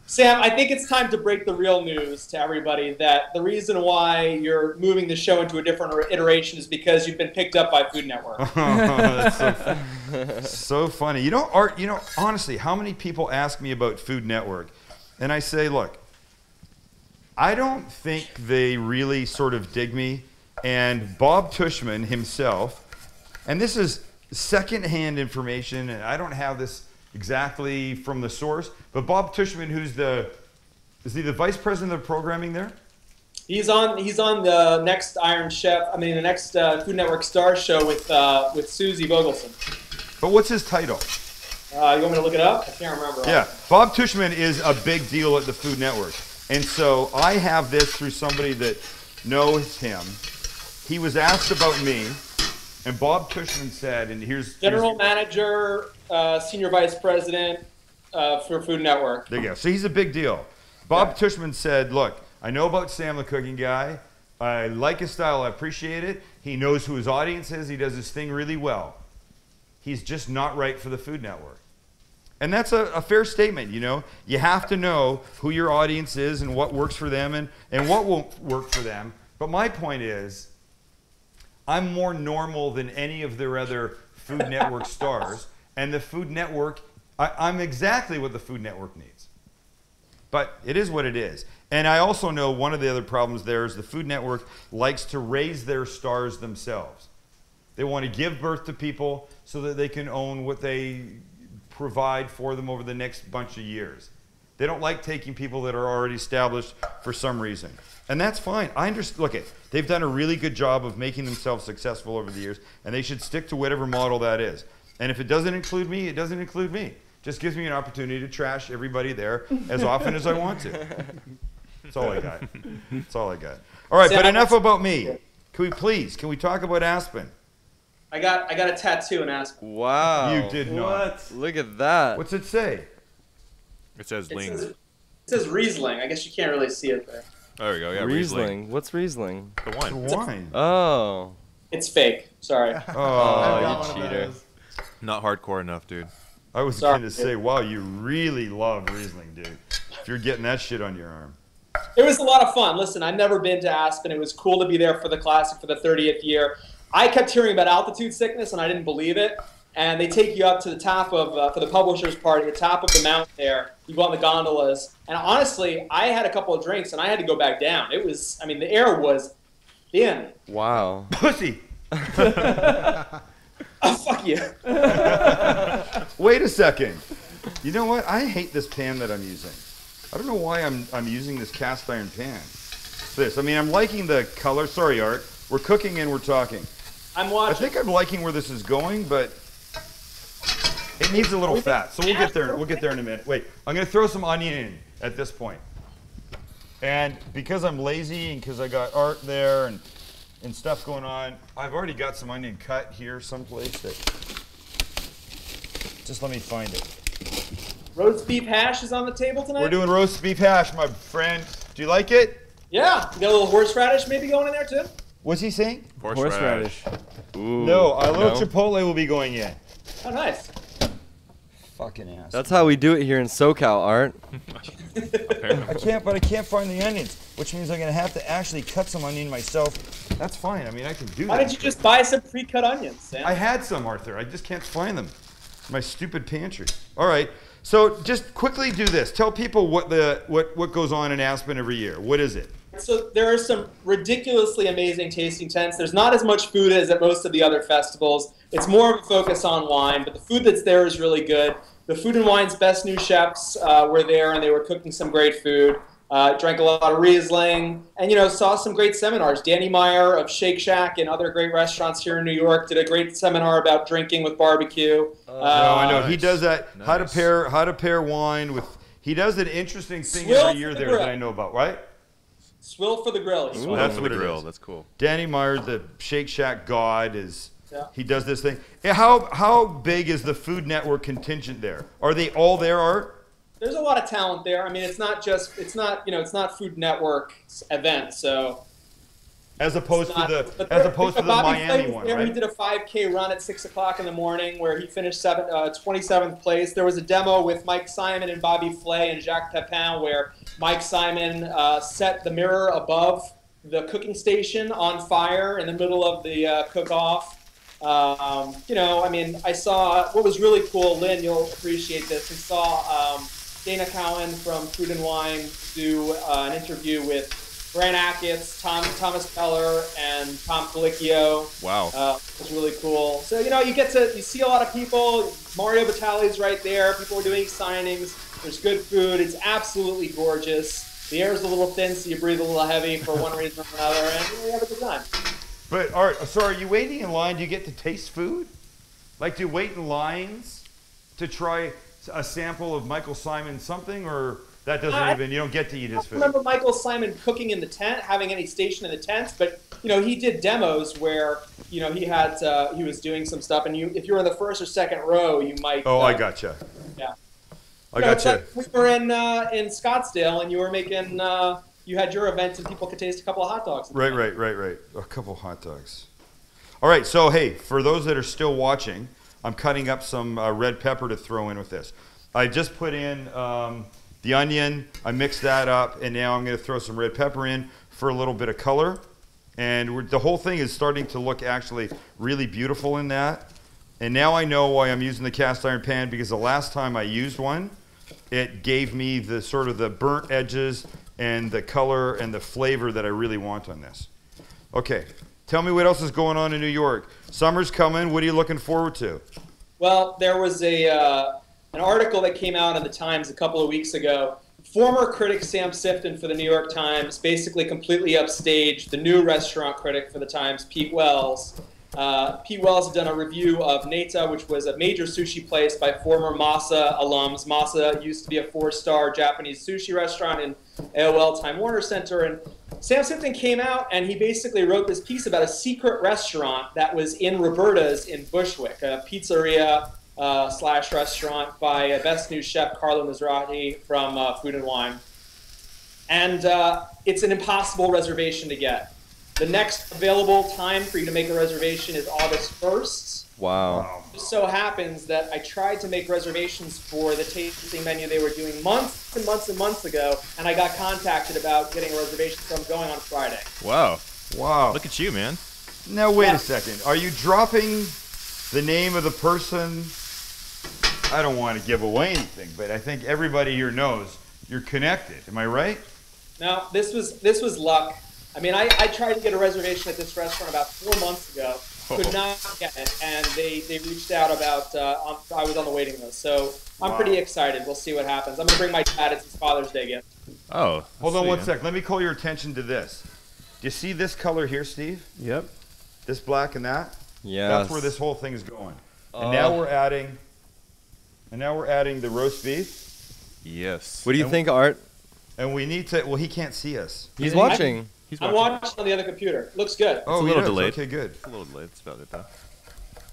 Sam, I think it's time to break the real news to everybody that the reason why you're moving the show into a different iteration is because you've been picked up by Food Network. That's so funny. Art, honestly, how many people ask me about Food Network? And I say, look, I don't think they really sort of dig me. And Bob Tushman himself, and this is secondhand information, and I don't have this exactly from the source, but Bob Tushman, is he the vice president of programming there? He's on the next the next Food Network Star show with Susie Vogelson. But what's his title? You want me to look it up? I can't remember. Yeah, Bob Tushman is a big deal at the Food Network. And so I have this through somebody that knows him. He was asked about me, and Bob Tushman said, and here's General manager, senior vice president, for Food Network. There you go. So he's a big deal. Bob Tushman said, look, I know about Sam the Cooking Guy. I like his style. I appreciate it. He knows who his audience is. He does his thing really well. He's just not right for the Food Network. And that's a fair statement, you know. You have to know who your audience is and what works for them and what won't work for them. But my point is, I'm more normal than any of their other Food Network stars. And the Food Network, I'm exactly what the Food Network needs. But it is what it is. And I also know one of the other problems there is the Food Network likes to raise their stars themselves. They want to give birth to people so that they can own what they provide for them over the next bunch of years. They don't like taking people that are already established for some reason. And that's fine. I understand. Look, they've done a really good job of making themselves successful over the years, and they should stick to whatever model that is. And if it doesn't include me, it doesn't include me. Just gives me an opportunity to trash everybody there as often as I want to. That's all I got. That's all I got. All right, but enough about me. Can we talk about Aspen? I got a tattoo in Aspen. Wow. You did not. Look at that. What's it say? It says It Ling. says Riesling. I guess you can't really see it there. There we go. Yeah, Riesling. What's Riesling? The wine. Wine. Oh. It's fake. Sorry. I've Oh, got you one of cheater. those. Not hardcore enough, dude. I was Sorry. going to say, wow, you really love Riesling, dude. If you're getting that shit on your arm. It was a lot of fun. Listen, I've never been to Aspen. It was cool to be there for the Classic for the 30th year. I kept hearing about altitude sickness, and I didn't believe it. And they take you up to the top of, for the publisher's party, the top of the mountain there. You go on the gondolas. And honestly, I had a couple of drinks, and I had to go back down. It was, I mean, the air was thin. Wow. Pussy! Oh, fuck you. Wait a second. You know what? I hate this pan that I'm using. I don't know why I'm using this cast iron pan. This. I mean, I'm liking the color. Sorry, Art. We're cooking and we're talking. I'm I watching. think I'm liking where this is going, but it needs a little fat. So we'll get there. We'll get there in a minute. Wait, I'm gonna throw some onion in at this point. And because I'm lazy and because I got Art there and stuff going on, I've already got some onion cut here someplace. Just let me find it. Roast beef hash is on the table tonight? We're doing roast beef hash, my friend. Do you like it? Yeah. You got a little horseradish maybe going in there, too? What's he saying? Horseradish. Ooh. No, a little No. chipotle will be going in. Oh, nice. Fucking ass. That's how we do it here in SoCal, Art. I can't find the onions, which means I'm gonna have to actually cut some onion myself. That's fine. I mean, I can do Why that. didn't you just buy some pre-cut onions, Sam? I had some, Arthur. I just can't find them. My stupid pantry. All right. So just quickly do this. Tell people what goes on in Aspen every year. What is it? So there are some ridiculously amazing tasting tents. There's not as much food as at most of the other festivals. It's more of a focus on wine, but the food that's there is really good. The Food and Wine's best new chefs were there, and they were cooking some great food. Drank a lot of Riesling, and saw some great seminars. Danny Meyer of Shake Shack and other great restaurants here in New York did a great seminar about drinking with barbecue. No, I know he nice. does that. How to Nice. pair wine with. He does an interesting thing Swill every year for the there grill. that I know about, right? Swill for the grill. he Ooh. swilled. That's That's what the it grill. is. That's cool. Danny Meyer, the Shake Shack god, is. Yeah. He does this thing. Yeah, how big is the Food Network contingent there? Are they all there, Art? There's a lot of talent there. I mean, it's not Food Network's event, so. As opposed It's not- to but the Bobby Miami Flay was one, there. He right? did a 5K run at 6 o'clock in the morning where he finished 27th place. There was a demo with Mike Simon and Bobby Flay and Jacques Pepin where Mike Simon set the mirror above the cooking station on fire in the middle of the cook-off. I mean, I saw what was really cool. Lynn, you'll appreciate this. We saw Dana Cowan from Food and Wine do an interview with Grant Achatz, Thomas Peller, and Tom Colicchio. Wow. It was really cool. So, you see a lot of people. Mario Batali's right there. People are doing signings. There's good food. It's absolutely gorgeous. The air's a little thin, so you breathe a little heavy for one reason or another, and we have a good time. But Art, so are you waiting in line? Do you get to taste food? Like, do you wait in lines to try a sample of Michael Simon something, or that doesn't you don't get to eat his I food? don't remember Michael Simon cooking in the tent, having any station in the tents, but he did demos where he was doing some stuff, and if you were in the first or second row, you might. Oh, I gotcha. Yeah. I No, it's gotcha. like we were in Scottsdale, and you were making you had your event, and people could taste a couple of hot dogs. Right. A couple hot dogs. All right, so hey, for those that are still watching, I'm cutting up some red pepper to throw in with this. I just put in the onion, I mixed that up, and now I'm going to throw some red pepper in for a little bit of color. And the whole thing is starting to look actually really beautiful in that. And now I know why I'm using the cast iron pan, because the last time I used one, it gave me the sort of the burnt edges and the color and the flavor that I really want on this. Okay, tell me what else is going on in New York. Summer's coming. What are you looking forward to? Well, there was an article that came out in the Times a couple of weeks ago. Former critic Sam Sifton for the New York Times basically completely upstaged the new restaurant critic for the Times, Pete Wells. Pete Wells had done a review of Neta, which was a major sushi place by former Masa alums. Masa used to be a 4-star Japanese sushi restaurant in AOL Time Warner Center. And Sam Sifton came out and he basically wrote this piece about a secret restaurant that was in Roberta's in Bushwick, a pizzeria slash restaurant by best new chef Carlo Mizrahi from Food and Wine. And it's an impossible reservation to get. The next available time for you to make a reservation is August 1st. Wow. It so happens that I tried to make reservations for the tasting menu they were doing months and months and months ago, and I got contacted about getting a reservation, so I'm going on Friday. Wow. Wow. Look at you, man. Now, wait Yeah. a second. Are you dropping the name of the person? I don't want to give away anything, but I think everybody here knows you're connected. Am I right? No, this was luck. I mean, I tried to get a reservation at this restaurant about 4 months ago, could not get it, and they reached out about, I was on the waiting list, so I'm pretty excited. We'll see what happens. I'm going to bring my dad. It's his Father's Day gift. Oh. Hold on sweet, one man. sec. Let me call your attention to this. Do you see this color here, Steve? Yep. This black and that? Yes. That's where this whole thing is going. And now we're adding the roast beef. Yes. What do you think, Art? And we need to, well, he can't see us. He's watching. He's I'm watching on the other computer. Looks good. Oh, a he little does. delayed. Okay, good. It's a little delayed. That's about it, though.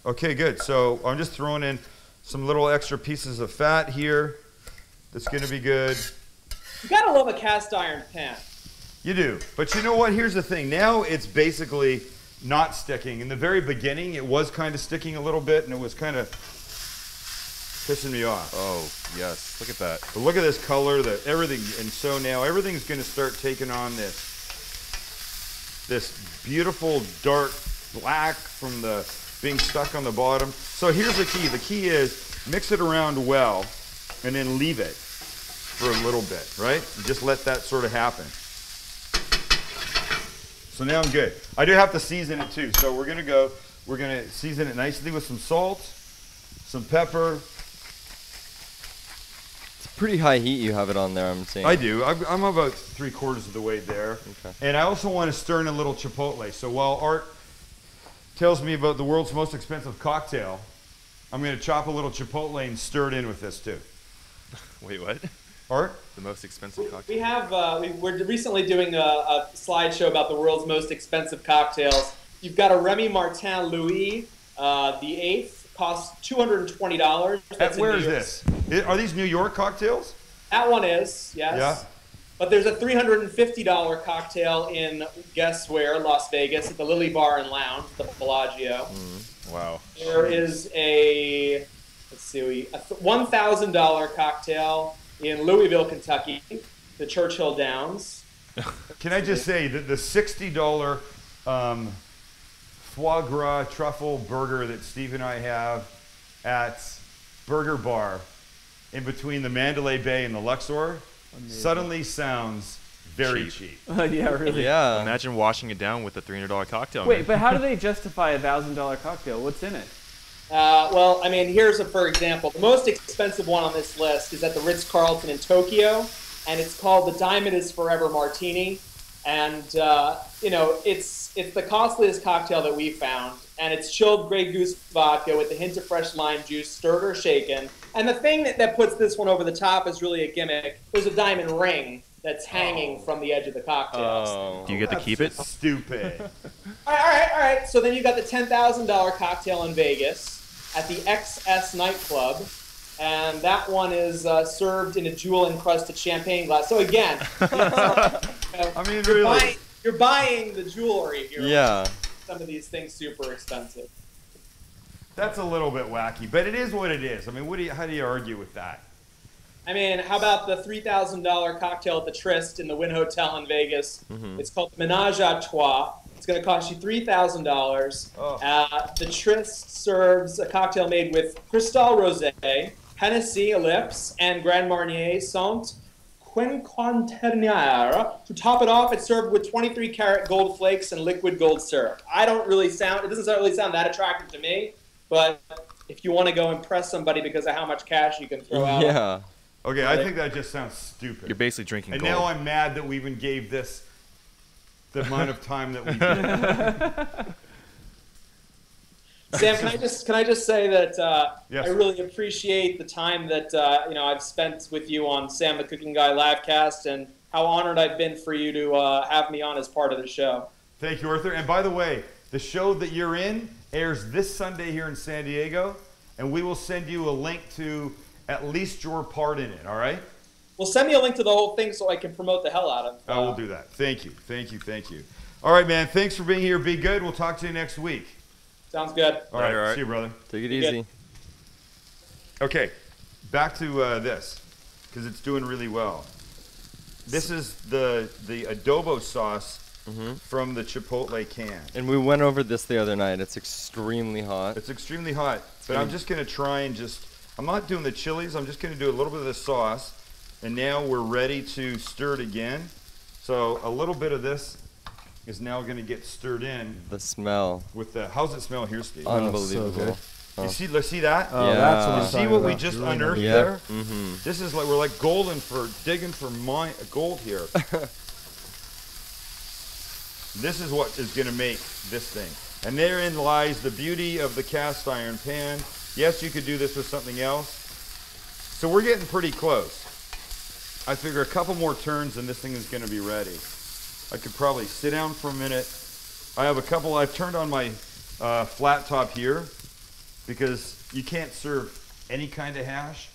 Okay, good. So I'm just throwing in some little extra pieces of fat here. That's going to be good. You gotta love a cast iron pan. You do. But you know what? Here's the thing. Now it's basically not sticking. In the very beginning, it was kind of sticking a little bit, and it was kind of pissing me off. Oh, yes. Look at that. But look at this color, everything. And so now everything's going to start taking on this beautiful dark black from the being stuck on the bottom. So here's the key. The key is mix it around well and then leave it for a little bit, right? And just let that sort of happen. So now I'm good. I do have to season it too. So we're going to season it nicely with some salt, some pepper. It's pretty high heat you have it on there, I'm seeing. I do. I'm about 3/4 of the way there. Okay. And I also want to stir in a little chipotle. So while Art tells me about the world's most expensive cocktail, I'm going to chop a little chipotle and stir it in with this too. Wait, what? Art? The most expensive cocktail? We have we're recently doing a slideshow about the world's most expensive cocktails. You've got a Remy Martin Louis, the eighth, costs $220. That's in Where New is York. this? Are these New York cocktails? That one is, yes. Yeah. But there's a $350 cocktail in, guess where, Las Vegas, at the Lily Bar and Lounge, the Bellagio. Wow. There is a $1,000 cocktail in Louisville, Kentucky, the Churchill Downs. Can I just say that the $60 foie gras truffle burger that Steve and I have at Burger Bar in between the Mandalay Bay and the Luxor suddenly sounds very cheap. Yeah, really. Yeah. Imagine washing it down with a $300 cocktail. Wait, man. but how do they justify a $1,000 cocktail? What's in it? Well, I mean, here's for example. The most expensive one on this list is at the Ritz-Carlton in Tokyo, and it's called the Diamond is Forever Martini. And, it's the costliest cocktail that we found, and it's chilled Grey Goose vodka with a hint of fresh lime juice, stirred or shaken. And the thing that puts this one over the top is really a gimmick. There's a diamond ring that's hanging from the edge of the cocktail. Oh. Do you get to keep it? Stupid. All right. So then you got the $10,000 cocktail in Vegas at the XS nightclub. and that one is served in a jewel-encrusted champagne glass. So again, I mean, really. you're buying the jewelry here. Yeah. Some of these things super expensive. That's a little bit wacky, but it is what it is. I mean, how do you argue with that? I mean, how about the $3,000 cocktail at the Tryst in the Wynn Hotel in Vegas? It's called Ménage à Trois. It's going to cost you $3,000. Oh. The Tryst serves a cocktail made with Cristal Rosé, Hennessy Ellipse, and Grand Marnier Saint Quinquantenaire. To top it off, it's served with 23-karat gold flakes and liquid gold syrup. It doesn't really sound that attractive to me, but if you want to go impress somebody because of how much cash you can throw out. Yeah. Okay, I think that just sounds stupid. You're basically drinking And gold. now I'm mad that we even gave this the amount of time that we did. Sam, can I just say that Yes, I sir. really appreciate the time that I've spent with you on Sam the Cooking Guy livecast, and how honored I've been for you to have me on as part of the show. Thank you, Arthur. And by the way, the show that you're in airs this Sunday here in San Diego, and we will send you a link to at least your part in it, all right? Well, send me a link to the whole thing so I can promote the hell out of it. I will do that. Thank you. Thank you. Thank you. All right, man. Thanks for being here. Be good. We'll talk to you next week. Sounds good. All right. All right. See you, brother. Take it Good. easy. Okay. Back to this, because it's doing really well. This is the adobo sauce from the Chipotle can. And we went over this the other night. It's extremely hot. It's extremely hot, but I'm just going to try and I'm not doing the chilies. I'm just going to do a little bit of the sauce. And now we're ready to stir it again. So a little bit of this is now going to get stirred in The smell. with the, how's it smell here, Steve? Unbelievable. You see, let's see that? Yeah. That's what I'm You see talking what we about. just Really unearthed nice. there? Mm-hmm. This is like, we're like digging for gold here. This is what is going to make this thing. And therein lies the beauty of the cast iron pan. Yes, you could do this with something else. So we're getting pretty close. I figure a couple more turns and this thing is going to be ready. I could probably sit down for a minute. I've turned on my flat top here because you can't serve any kind of hash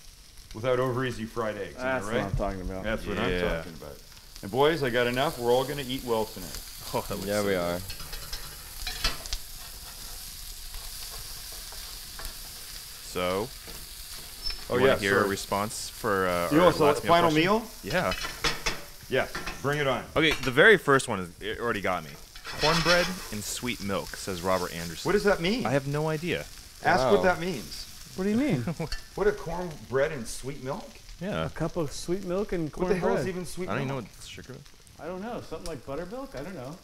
without over easy fried eggs. That's am what I I'm right? talking about. That's what I'm Yeah. talking about. And boys, I got enough. We're all going to eat well tonight. Oh, that looks Yeah, so we good. are. So, Oh, you yeah, want to hear sorry. a response for You our know, so last final question? meal? Yeah. Yes, bring it on. Okay, the very first one it already got me. Cornbread and sweet milk, says Robert Anderson. What does that mean? I have no idea. Ask Wow. what that means. What do you mean? What are cornbread and sweet milk? Yeah. A cup of sweet milk and What the hell is cornbread. even sweet I don't even know milk? what sugar is. I don't know. Something like buttermilk? I don't know.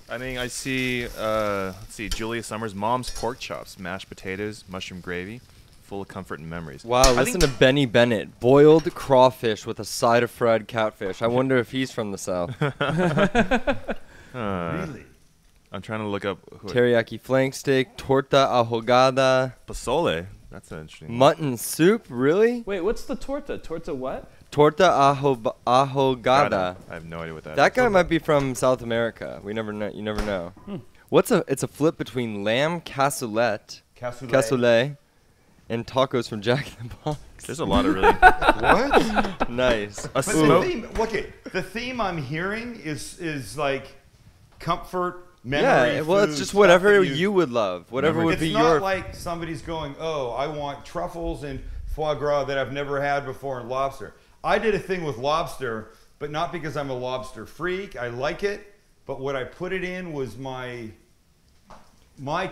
I mean, I see, let's see, Julia Summers' mom's pork chops, mashed potatoes, mushroom gravy, full of comfort and memories. Wow, I listen think- to Benny Bennett. Boiled crawfish with a side of fried catfish. I wonder if he's from the South. Really? I'm trying to look up who Teriyaki flank steak, torta ahogada, Pozole. That's an interesting one. mutton soup. Really? Wait, what's the torta? Torta what? Torta ahogada. I have no idea what that That is. guy might be from South America. We never know. You never know. It's a flip between lamb cassoulet, cassoulet, and tacos from Jack in the Box. There's a lot of really... What? Nice. A But smoke... the theme, look it. The theme I'm hearing is like comfort, memory. Yeah, well, it's food, just stuff whatever that you would love. Whatever would It's be not your. like somebody's going, oh, I want truffles and foie gras that I've never had before and lobster. I did a thing with lobster, but not because I'm a lobster freak. I like it, but what I put it in was my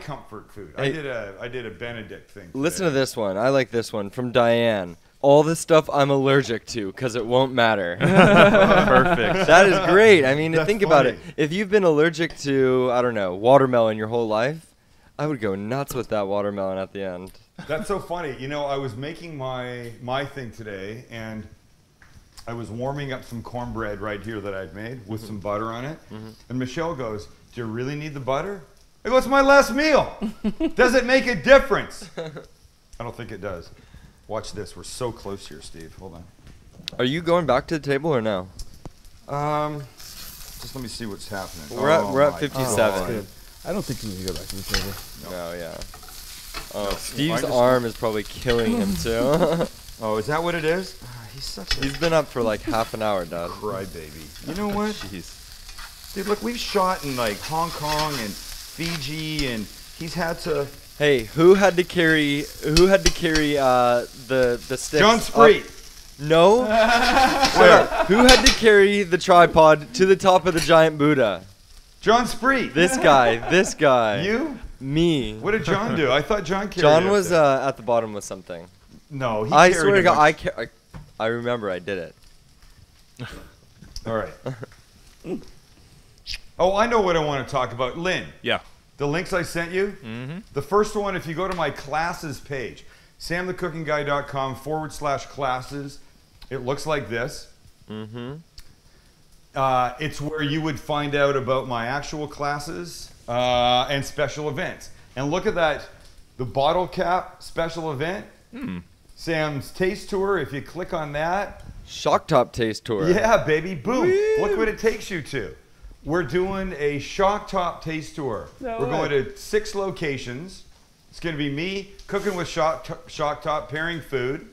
comfort food. I Hey. did a Benedict thing. Listen to today. this one. I like this one from Diane. All the stuff I'm allergic to, because it won't matter. Perfect. That is great. I mean, That's think about it. funny. If you've been allergic to, I don't know, watermelon your whole life, I would go nuts with that watermelon at the end. That's so funny. You know, I was making my thing today, and I was warming up some cornbread right here that I'd made with some butter on it. And Michelle goes, "Do you really need the butter?" I go, "It's my last meal. Does it make a difference?" I don't think it does. Watch this. We're so close here, Steve. Hold on. Are you going back to the table or no? Just let me see what's happening. We're at- we're at my 57. God. Good. I don't think you need to go back to the table. No, yeah. Oh, I Steve's just- arm is probably killing him too. Oh, is that what it is? He's such a He's been up for like half an hour, Dad. crybaby. You know what? Jeez. Dude, look, we've shot in like Hong Kong and Fiji, and he's had to. Hey, who had to carry the sticks? John Spree. No. Where? Who had to carry the tripod to the top of the giant Buddha? John Spree. This guy. You? Me. What did John do? I thought John carried John it was there. at the bottom with something. No, he I carried swear to a God, bunch. I remember I did it. All right. Oh, I know what I want to talk about. Lynn, Yeah. the links I sent you. Mm-hmm. The first one, if you go to my classes page, samthecookingguy.com/classes, it looks like this. Mm-hmm. It's where you would find out about my actual classes and special events. And look at that, the bottle cap special event, Sam's Taste Tour. If you click on that, Shock Top Taste Tour. yeah, baby, boom! Look what it takes you to. We're doing a Shock Top Taste Tour. No We're way. going to 6 locations. It's going to be me cooking with Shock Top, pairing food.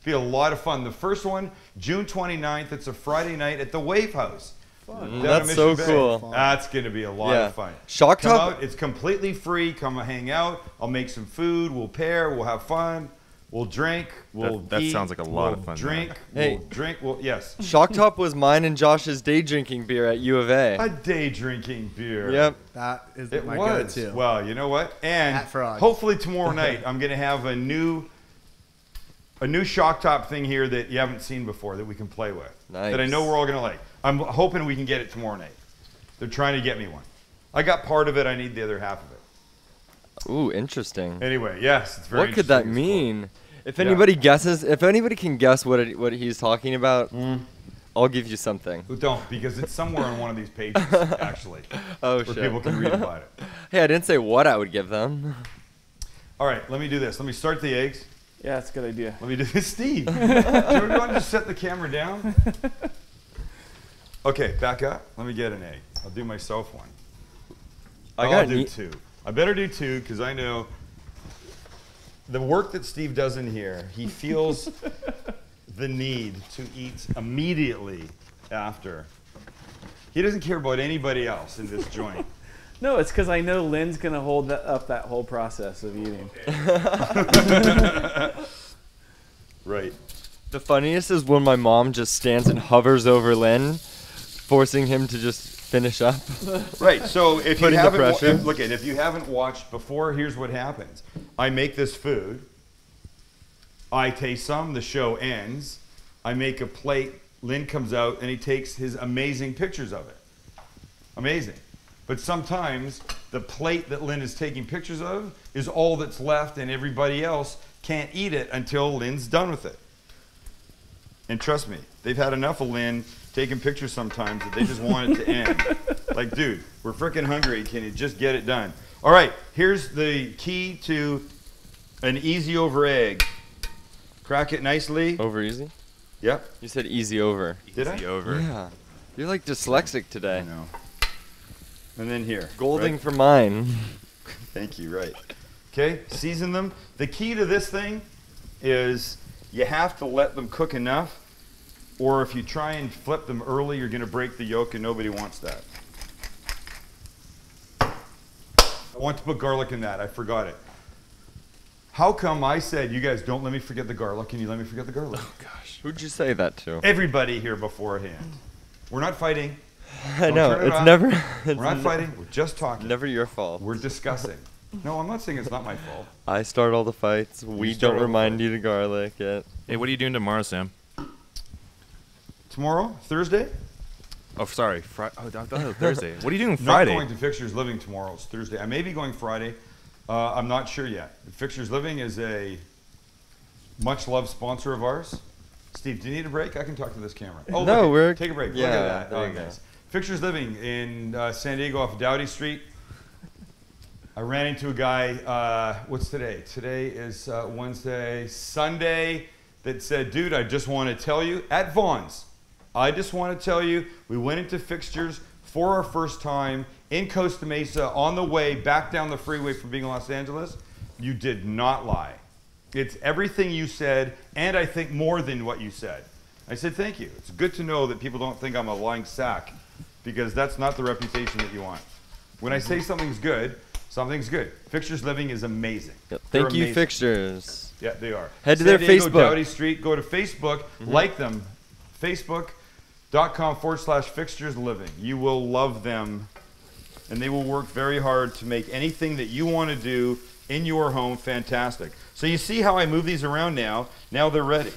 Be a lot of fun. The first one, June 29th. It's a Friday night at the Wave House. down in That's so Mission Bay. cool. That's going to be a lot Yeah. of fun. Shock Come Top. out. It's completely free. Come hang out. I'll make some food. We'll pair. We'll have fun. We'll drink. We'll That eat, sounds like a lot we'll of fun, Drink. man. Hey. We'll drink. Well, yes. Shock Top was mine and Josh's day drinking beer at U of A. A day drinking beer. Yep. That is It my was. go-to. Well, you know what? And At Frogs. hopefully tomorrow night I'm going to have a new Shock Top thing here that you haven't seen before that we can play with. Nice. That I know we're all going to like. I'm hoping we can get it tomorrow night. They're trying to get me one. I got part of it. I need the other half of it. Ooh, interesting. Anyway, yes, it's very What could that interesting. It's cool. mean? If anybody guesses, if anybody can guess what he's talking about, I'll give you something. Who don't, because it's somewhere on one of these pages, actually, Oh where shit. people can read about it. Hey, I didn't say what I would give them. All right, let me do this. Let me start the eggs. Yeah, that's a good idea. Let me do this. Steve, do you want to just set the camera down? Okay, back up. Let me get an egg. I'll do myself one. I'll do 2. I better do 2 because I know the work that Steve does in here, he feels the need to eat immediately after. He doesn't care about anybody else in this joint. No, it's because I know Lynn's going to hold up that whole process of eating. Right. The funniest is when my mom just stands and hovers over Lynn, forcing him to just finish up. Right. So if you Putting the haven't pressure. if you haven't watched before, here's what happens. I make this food. I taste some. The show ends. I make a plate. Lynn comes out and he takes his amazing pictures of it. Amazing. But sometimes the plate that Lynn is taking pictures of is all that's left, and everybody else can't eat it until Lynn's done with it. And trust me, they've had enough of Lynn taking pictures sometimes that they just want it to end. Like, dude, we're freaking hungry. Can you just get it done? All right, here's the key to an easy over egg. Crack it nicely. Over easy? Yep. You said easy over. Did I? Easy over. Yeah. You're like dyslexic I today. know. And then here. Golding right? for mine. Thank you, right. Okay, season them. The key to this thing is you have to let them cook enough, or if you try and flip them early, you're going to break the yolk, and nobody wants that. I want to put garlic in that. I forgot it. How come I said, you guys don't let me forget the garlic, and you let me forget the garlic? Oh gosh. Who'd you say that to? Everybody here beforehand. We're not fighting. I Don't know. turn it It's off. never. We're not fighting. We're just talking. Never your fault. We're discussing. No, I'm not saying it's not my fault. I start all the fights. We start don't all the remind fights. you to garlic it. Hey, what are you doing tomorrow, Sam? Tomorrow, Thursday? Oh, sorry. Friday. Oh, I thought it was Thursday. What are you doing Not Friday? going to Fixtures Living tomorrow. It's Thursday. I may be going Friday. I'm not sure yet. Fixtures Living is a much-loved sponsor of ours. Steve, do you need a break? I can talk to this camera. Oh, No, look, we're- take a break. yeah, Look at that. there Oh, you go. nice. Fixtures Living in San Diego off Dowdy Street. I ran into a guy. What's today? Today is Wednesday, Sunday. That said, dude, I just want to tell you at Vaughn's. I just want to tell you, we went into Fixtures for our first time in Costa Mesa on the way back down the freeway from being in Los Angeles. You did not lie. It's everything you said, and I think more than what you said. I said, thank you. It's good to know that people don't think I'm a lying sack, because that's not the reputation that you want. When I say something's good, something's good. Fixtures Living is amazing. Yep. They're Thank you, amazing. Fixtures. Yeah, they are. Head to their San Diego, Facebook. Dowdy Street. Go to Facebook. Like them. Facebook.com/Fixtures Living. You will love them, and they will work very hard to make anything that you want to do in your home fantastic. So you see how I move these around now? Now they're ready,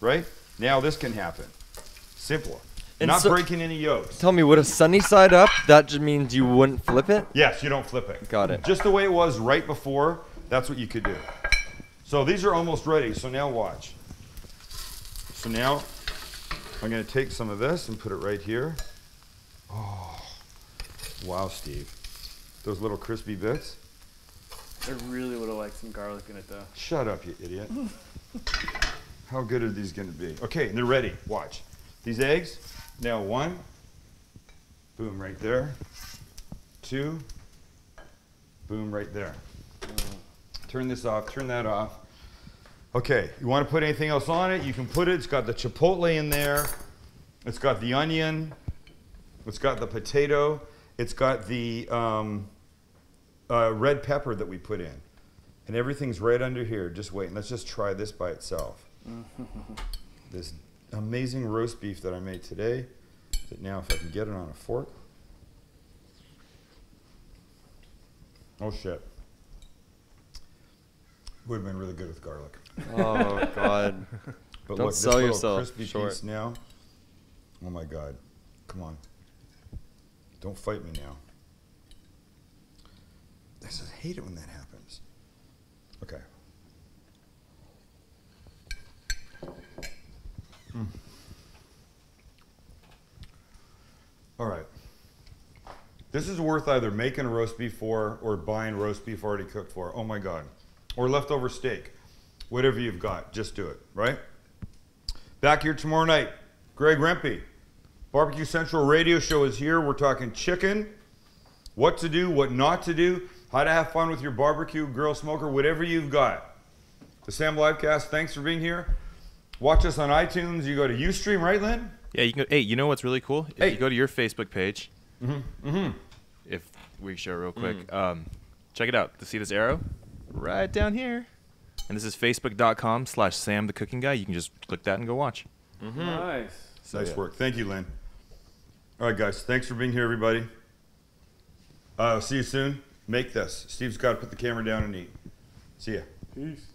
right? Now this can happen. Simple. And Not so- breaking any yokes. Tell me, would a sunny side up, that just means you wouldn't flip it? Yes, you don't flip it. Got it. Just the way it was right before, that's what you could do. So these are almost ready, so now watch. So now I'm going to take some of this and put it right here. Oh, wow, Steve. Those little crispy bits. I really would have liked some garlic in it, though. Shut up, you idiot. How good are these going to be? Okay, and they're ready. Watch. These eggs, now 1. Boom, right there. 2. Boom, right there. Turn this off, turn that off. Okay, you want to put anything else on it, you can put it. It's got the chipotle in there. It's got the onion. It's got the potato. It's got the red pepper that we put in. And everything's right under here. Just wait. Let's just try this by itself. This amazing roast beef that I made today. That now, if I can get it on a fork. Oh, shit. Would have been really good with garlic. Oh, God. But Don't look, sell this yourself little crispy short. piece now. Oh my God. Come on. Don't fight me now. I just hate it when that happens. Okay. All right. This is worth either making a roast beef for or buying roast beef already cooked for. Oh my God. Or leftover steak. Whatever you've got, just do it, right? Back here tomorrow night, Greg Rempe. Barbecue Central radio show is here. We're talking chicken, what to do, what not to do, how to have fun with your barbecue, grill, smoker, whatever you've got. The Sam Livecast, thanks for being here. Watch us on iTunes. You go to Ustream, right, Lynn? Yeah, you can go. Hey, you know what's really cool? If Hey. you go to your Facebook page, if we show real quick, check it out. See this arrow? Right down here. And this is facebook.com/Sam the Cooking Guy. You can just click that and go watch. Nice. Nice work. Thank you, Lynn. All right, guys. Thanks for being here, everybody. See you soon. Make this. Steve's got to put the camera down and eat. See ya. Peace.